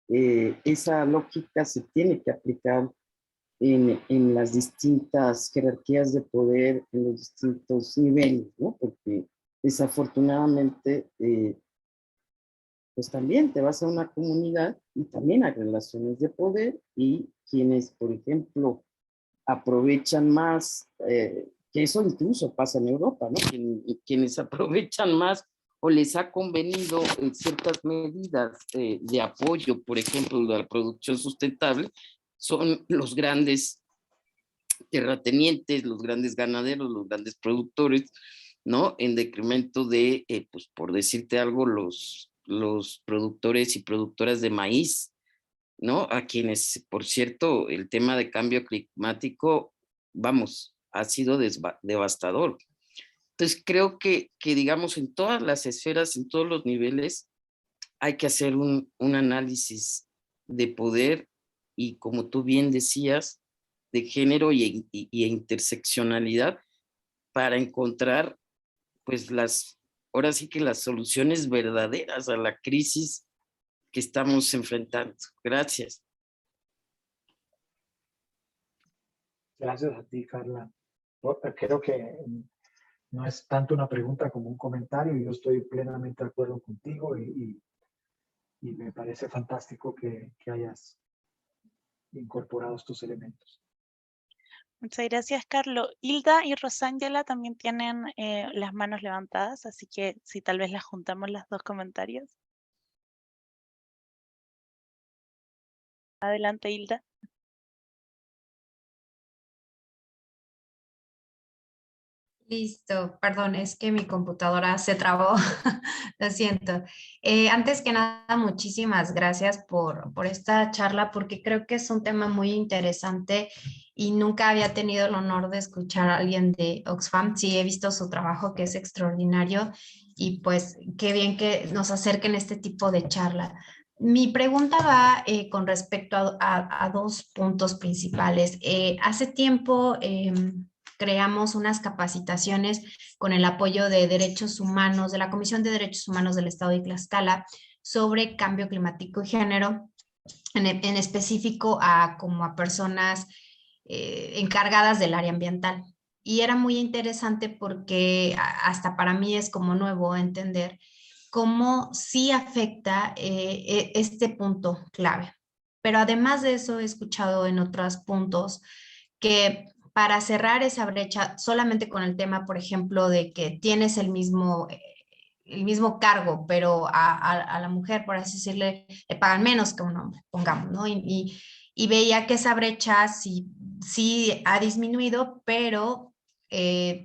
S7: esa lógica se tiene que aplicar en las distintas jerarquías de poder, en los distintos niveles, ¿no? Porque desafortunadamente, pues también te vas a una comunidad y también hay relaciones de poder y quienes, por ejemplo, aprovechan más, que eso incluso pasa en Europa, ¿no? Quienes aprovechan más o les ha convenido ciertas medidas de apoyo, por ejemplo, de la producción sustentable, son los grandes terratenientes, los grandes ganaderos, los grandes productores, ¿no? En decremento de, pues por decirte algo, los productores y productoras de maíz, ¿no? A quienes, por cierto, el tema de cambio climático, vamos, ha sido devastador. Entonces creo que digamos, en todas las esferas, en todos los niveles, hay que hacer un análisis de poder y, como tú bien decías, de género y interseccionalidad para encontrar, pues, ahora sí que las soluciones verdaderas a la crisis que estamos enfrentando. Gracias.
S2: Gracias a ti, Carla. Creo que no es tanto una pregunta como un comentario. Yo estoy plenamente de acuerdo contigo y me parece fantástico que hayas incorporado estos elementos.
S1: Muchas gracias, Carlos. Hilda y Rosángela también tienen las manos levantadas, así que si tal vez las juntamos las dos comentarios. Adelante, Hilda.
S3: Listo, perdón, es que mi computadora se trabó, lo siento. Antes que nada, muchísimas gracias por esta charla, porque creo que es un tema muy interesante y nunca había tenido el honor de escuchar a alguien de Oxfam. Sí, he visto su trabajo, que es extraordinario, y pues qué bien que nos acerquen este tipo de charla. Mi pregunta va con respecto a dos puntos principales. Hace tiempo creamos unas capacitaciones con el apoyo de Derechos Humanos, de la Comisión de Derechos Humanos del Estado de Tlaxcala, sobre cambio climático y género, en específico como a personas encargadas del área ambiental. Y era muy interesante porque hasta para mí es como nuevo entender cómo sí afecta este punto clave. Pero además de eso, he escuchado en otros puntos que para cerrar esa brecha, solamente con el tema, por ejemplo, de que tienes el mismo cargo, pero a la mujer, por así decirle, le pagan menos que un hombre, pongamos, ¿no? Y veía que esa brecha sí ha disminuido, pero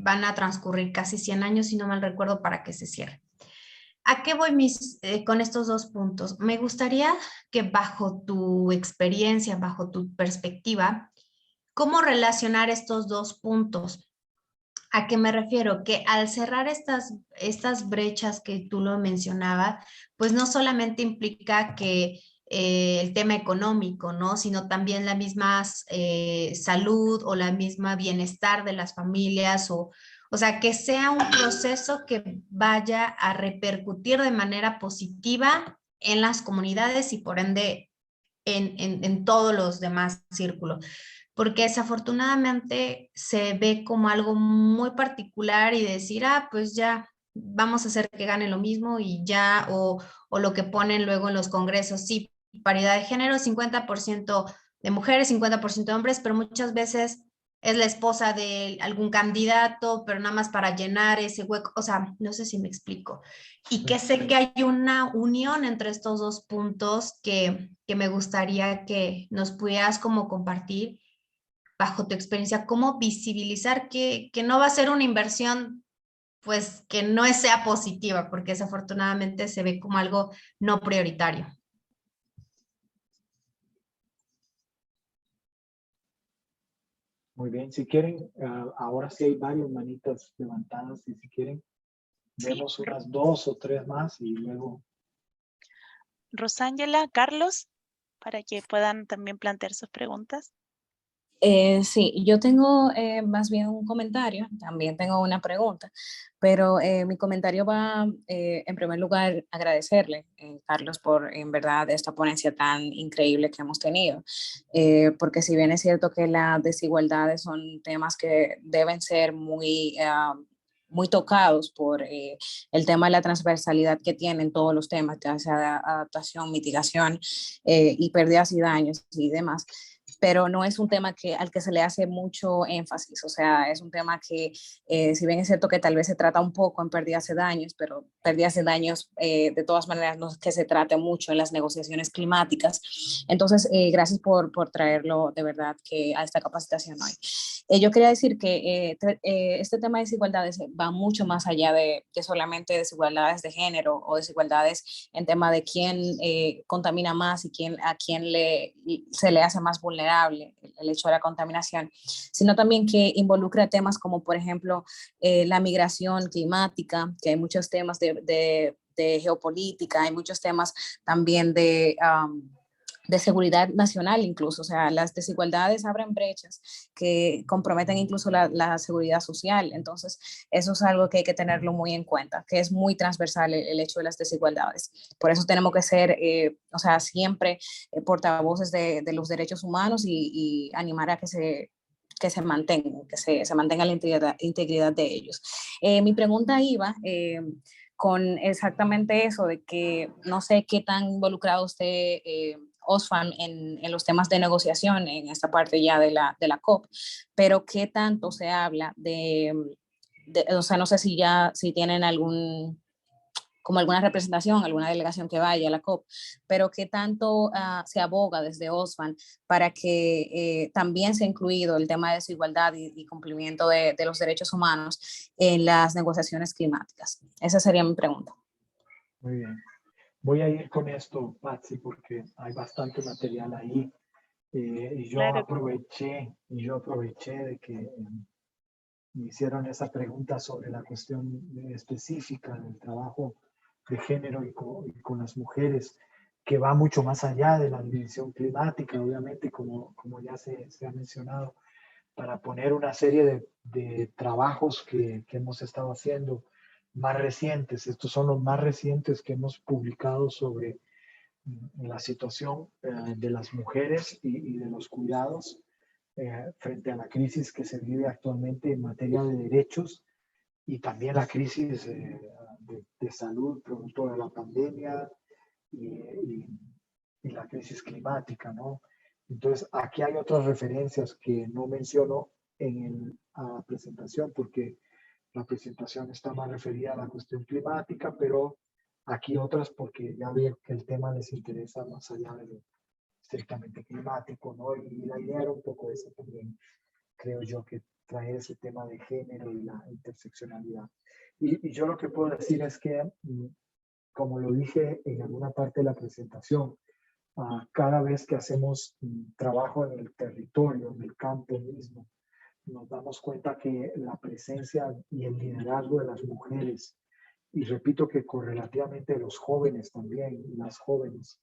S3: van a transcurrir casi 100 años, si no mal recuerdo, para que se cierre. ¿A qué voy con estos dos puntos? Me gustaría que bajo tu experiencia, bajo tu perspectiva, ¿cómo relacionar estos dos puntos? ¿A qué me refiero? Que al cerrar estas brechas que tú lo mencionabas, pues no solamente implica que el tema económico, ¿no? Sino también la misma salud o la misma bienestar de las familias, o sea, que sea un proceso que vaya a repercutir de manera positiva en las comunidades y por ende en todos los demás círculos, porque desafortunadamente se ve como algo muy particular y decir, pues ya
S8: vamos a hacer que gane lo mismo y ya, o lo que ponen luego en los congresos, sí, paridad de género, 50% de mujeres, 50% de hombres, pero muchas veces es la esposa de algún candidato, pero nada más para llenar ese hueco, o sea, no sé si me explico. Y que sé que hay una unión entre estos dos puntos que me gustaría que nos pudieras como compartir bajo tu experiencia, cómo visibilizar que no va a ser una inversión pues que no sea positiva, porque desafortunadamente se ve como algo no prioritario.
S2: Muy bien, si quieren, ahora sí hay varias manitas levantadas y si quieren, vemos unas 2 o 3 más y luego...
S1: Rosángela, Carlos, para que puedan también plantear sus preguntas.
S5: Sí, yo tengo más bien un comentario, también tengo una pregunta, pero mi comentario va, en primer lugar, agradecerle, Carlos, por en verdad esta ponencia tan increíble que hemos tenido, porque si bien es cierto que las desigualdades son temas que deben ser muy tocados por el tema de la transversalidad que tienen todos los temas, ya sea de adaptación, mitigación y pérdidas y daños y demás, pero no es un tema al que se le hace mucho énfasis, o sea, es un tema que, si bien es cierto que tal vez se trata un poco en pérdidas de daños, pero pérdidas de daños de todas maneras no es que se trate mucho en las negociaciones climáticas. Entonces, gracias por traerlo de verdad que a esta capacitación hoy. Yo quería decir que este tema de desigualdades va mucho más allá de solamente desigualdades de género o desigualdades en tema de quién contamina más y a quién se le hace más vulnerable el hecho de la contaminación, sino también que involucra temas como, por ejemplo, la migración climática, que hay muchos temas de geopolítica, hay muchos temas también de seguridad nacional incluso, o sea, las desigualdades abren brechas que comprometen incluso la seguridad social, entonces eso es algo que hay que tenerlo muy en cuenta, que es muy transversal el hecho de las desigualdades, por eso tenemos que ser, o sea, siempre portavoces de los derechos humanos y animar a que se mantengan, se mantenga la integridad de ellos. Mi pregunta iba con exactamente eso, de que no sé qué tan involucrado usted, Oxfam, en los temas de negociación, en esta parte ya de la COP, pero qué tanto se habla o sea, no sé si tienen como alguna representación, alguna delegación que vaya a la COP, pero qué tanto se aboga desde Oxfam para que también sea incluido el tema de desigualdad y cumplimiento de los derechos humanos en las negociaciones climáticas. Esa sería mi pregunta.
S2: Muy bien. Voy a ir con esto, Patsy, porque hay bastante material ahí. Y yo
S1: Claro.
S2: aproveché de que me hicieron esa pregunta sobre la cuestión específica del trabajo de género y con las mujeres, que va mucho más allá de la dimensión climática, obviamente, como ya se ha mencionado, para poner una serie de trabajos que hemos estado haciendo más recientes. Estos son los más recientes que hemos publicado sobre la situación de las mujeres y de los cuidados frente a la crisis que se vive actualmente en materia de derechos y también la crisis de salud producto de la pandemia y la crisis climática, ¿no? Entonces, aquí hay otras referencias que no menciono en la presentación porque la presentación está más referida a la cuestión climática, pero aquí otras porque ya veo que el tema les interesa más allá de lo estrictamente climático, ¿no? Y la idea era un poco esa también, creo yo, que traer ese tema de género y la interseccionalidad. Y yo lo que puedo decir es que, como lo dije en alguna parte de la presentación, cada vez que hacemos trabajo en el territorio, en el campo mismo, nos damos cuenta que la presencia y el liderazgo de las mujeres, y repito que correlativamente los jóvenes también, las jóvenes,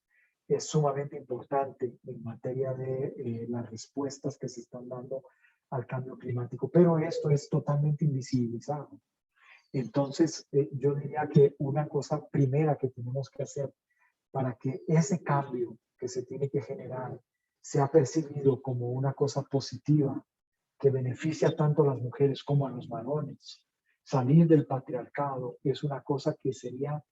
S2: es sumamente importante en materia de las respuestas que se están dando al cambio climático, pero esto es totalmente invisibilizado. Entonces, yo diría que una cosa primera que tenemos que hacer para que ese cambio que se tiene que generar sea percibido como una cosa positiva que beneficia tanto a las mujeres como a los varones, salir del patriarcado es una cosa que sería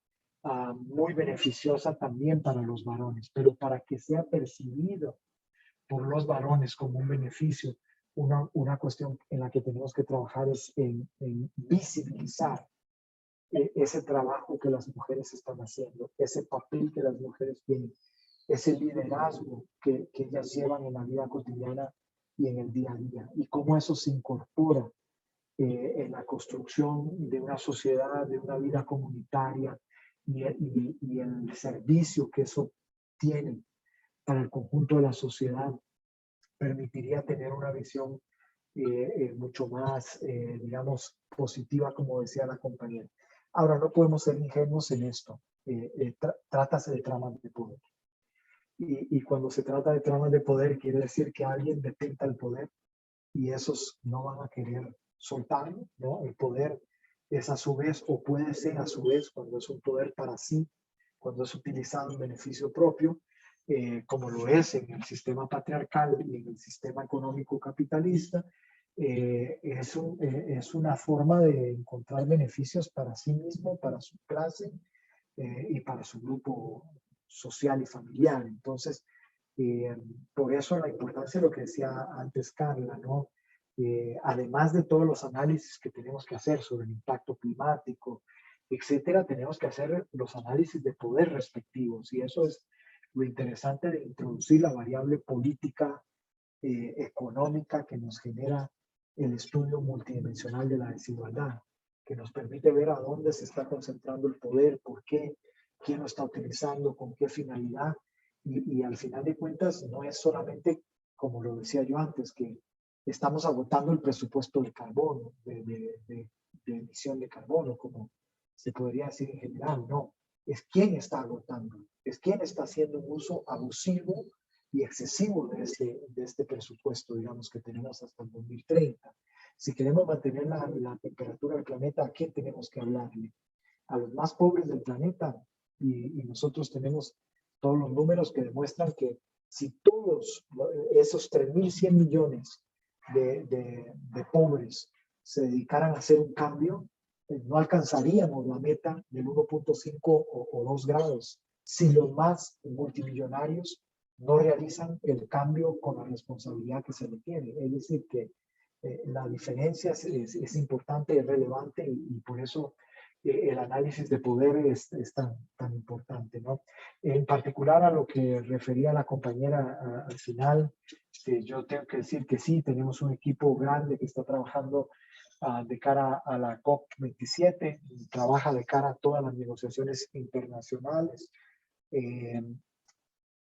S2: muy beneficiosa también para los varones, pero para que sea percibido por los varones como un beneficio, una cuestión en la que tenemos que trabajar es en visibilizar ese trabajo que las mujeres están haciendo, ese papel que las mujeres tienen, ese liderazgo que ellas llevan en la vida cotidiana y en el día a día, y cómo eso se incorpora en la construcción de una sociedad, de una vida comunitaria y el servicio que eso tiene para el conjunto de la sociedad, permitiría tener una visión mucho más, digamos, positiva, como decía la compañera. Ahora, no podemos ser ingenuos en esto. Trátase de tramas de poder. Y cuando se trata de tramas de poder, quiere decir que alguien detenta el poder y esos no van a querer soltarlo, ¿no? El poder es a su vez, o puede ser a su vez, cuando es un poder para sí, cuando es utilizado en beneficio propio, como lo es en el sistema patriarcal y en el sistema económico capitalista, es una forma de encontrar beneficios para sí mismo, para su clase y para su grupo social y familiar. Entonces, por eso la importancia de lo que decía antes Carla, ¿no? Además de todos los análisis que tenemos que hacer sobre el impacto climático, etcétera, tenemos que hacer los análisis de poder respectivos, y eso es lo interesante de introducir la variable política económica que nos genera el estudio multidimensional de la desigualdad, que nos permite ver a dónde se está concentrando el poder, por qué, quién lo está utilizando, con qué finalidad, y al final de cuentas no es solamente, como lo decía yo antes, que estamos agotando el presupuesto del carbono, de emisión de carbono, como se podría decir en general, no, es quién está agotando, es quién está haciendo un uso abusivo y excesivo de este presupuesto, digamos, que tenemos hasta el 2030. Si queremos mantener la temperatura del planeta, ¿a quién tenemos que hablarle? A los más pobres del planeta, y nosotros tenemos todos los números que demuestran que si todos esos 3.100 millones de pobres se dedicaran a hacer un cambio, no alcanzaríamos la meta del 1.5 o 2 grados si los más multimillonarios no realizan el cambio con la responsabilidad que se le tiene. Es decir, que la diferencia es importante, es relevante, y por eso el análisis de poder es tan importante, ¿no? En particular a lo que refería la compañera al final, yo tengo que decir que sí, tenemos un equipo grande que está trabajando de cara a la COP27, trabaja de cara a todas las negociaciones internacionales.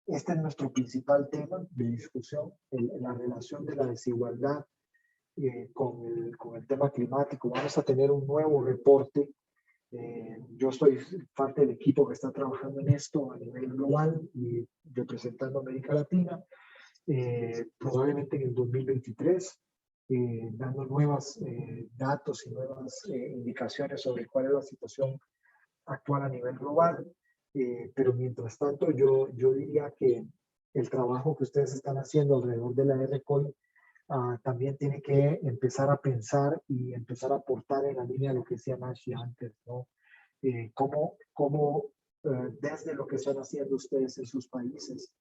S2: Este es nuestro principal tema de discusión, la relación de la desigualdad con el tema climático. Vamos a tener un nuevo reporte. Yo soy parte del equipo que está trabajando en esto a nivel global y representando a América Latina, probablemente en el 2023, dando nuevos datos y nuevas indicaciones sobre cuál es la situación actual a nivel global. Pero mientras tanto, yo diría que el trabajo que ustedes están haciendo alrededor de la RCOI también tiene que empezar a pensar y empezar a aportar en la línea de lo que decía Nashi antes, ¿no? Cómo desde lo que están haciendo ustedes en sus países,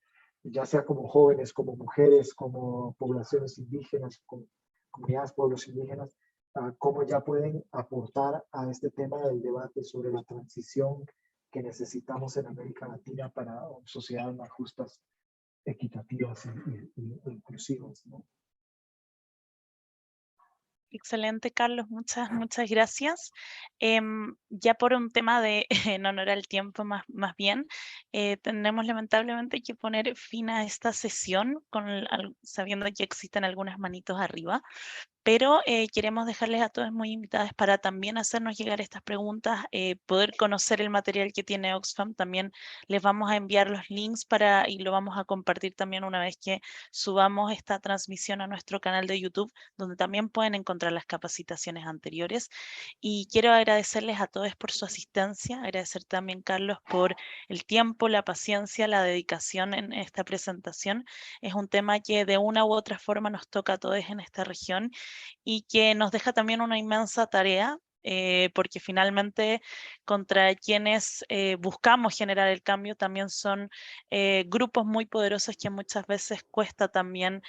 S2: ya sea como jóvenes, como mujeres, como poblaciones indígenas, como comunidades, pueblos indígenas, cómo ya pueden aportar a este tema del debate sobre la transición que necesitamos en América Latina para sociedades más justas, equitativas e inclusivas, ¿no?
S1: Excelente, Carlos, muchas gracias. Ya por un tema de, en honor al tiempo más bien, tendremos lamentablemente que poner fin a esta sesión, sabiendo que existen algunas manitos arriba. Pero queremos dejarles a todos muy invitados para también hacernos llegar estas preguntas, poder conocer el material que tiene Oxfam. También les vamos a enviar los links y lo vamos a compartir también una vez que subamos esta transmisión a nuestro canal de YouTube, donde también pueden encontrar las capacitaciones anteriores. Y quiero agradecerles a todos por su asistencia, agradecer también, Carlos, por el tiempo, la paciencia, la dedicación en esta presentación. Es un tema que de una u otra forma nos toca a todos en esta región, y que nos deja también una inmensa tarea porque finalmente contra quienes buscamos generar el cambio también son grupos muy poderosos que muchas veces cuesta también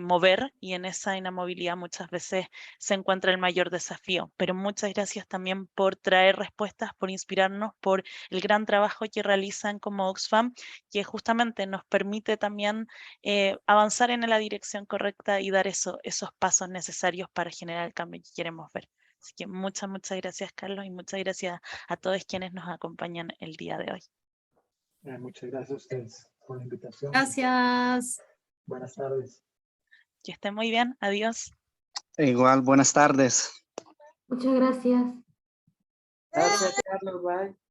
S1: mover, y en esa inamovilidad muchas veces se encuentra el mayor desafío. Pero muchas gracias también por traer respuestas, por inspirarnos, por el gran trabajo que realizan como Oxfam, que justamente nos permite también avanzar en la dirección correcta y dar esos pasos necesarios para generar el cambio que queremos ver. Así que muchas gracias, Carlos, y muchas gracias a todos quienes nos acompañan el día de hoy.
S2: Muchas gracias a ustedes por la invitación.
S3: Gracias.
S2: Buenas tardes.
S1: Que estén muy bien. Adiós.
S9: Igual, buenas tardes.
S10: Muchas gracias.
S7: Gracias, Carlos. Bye.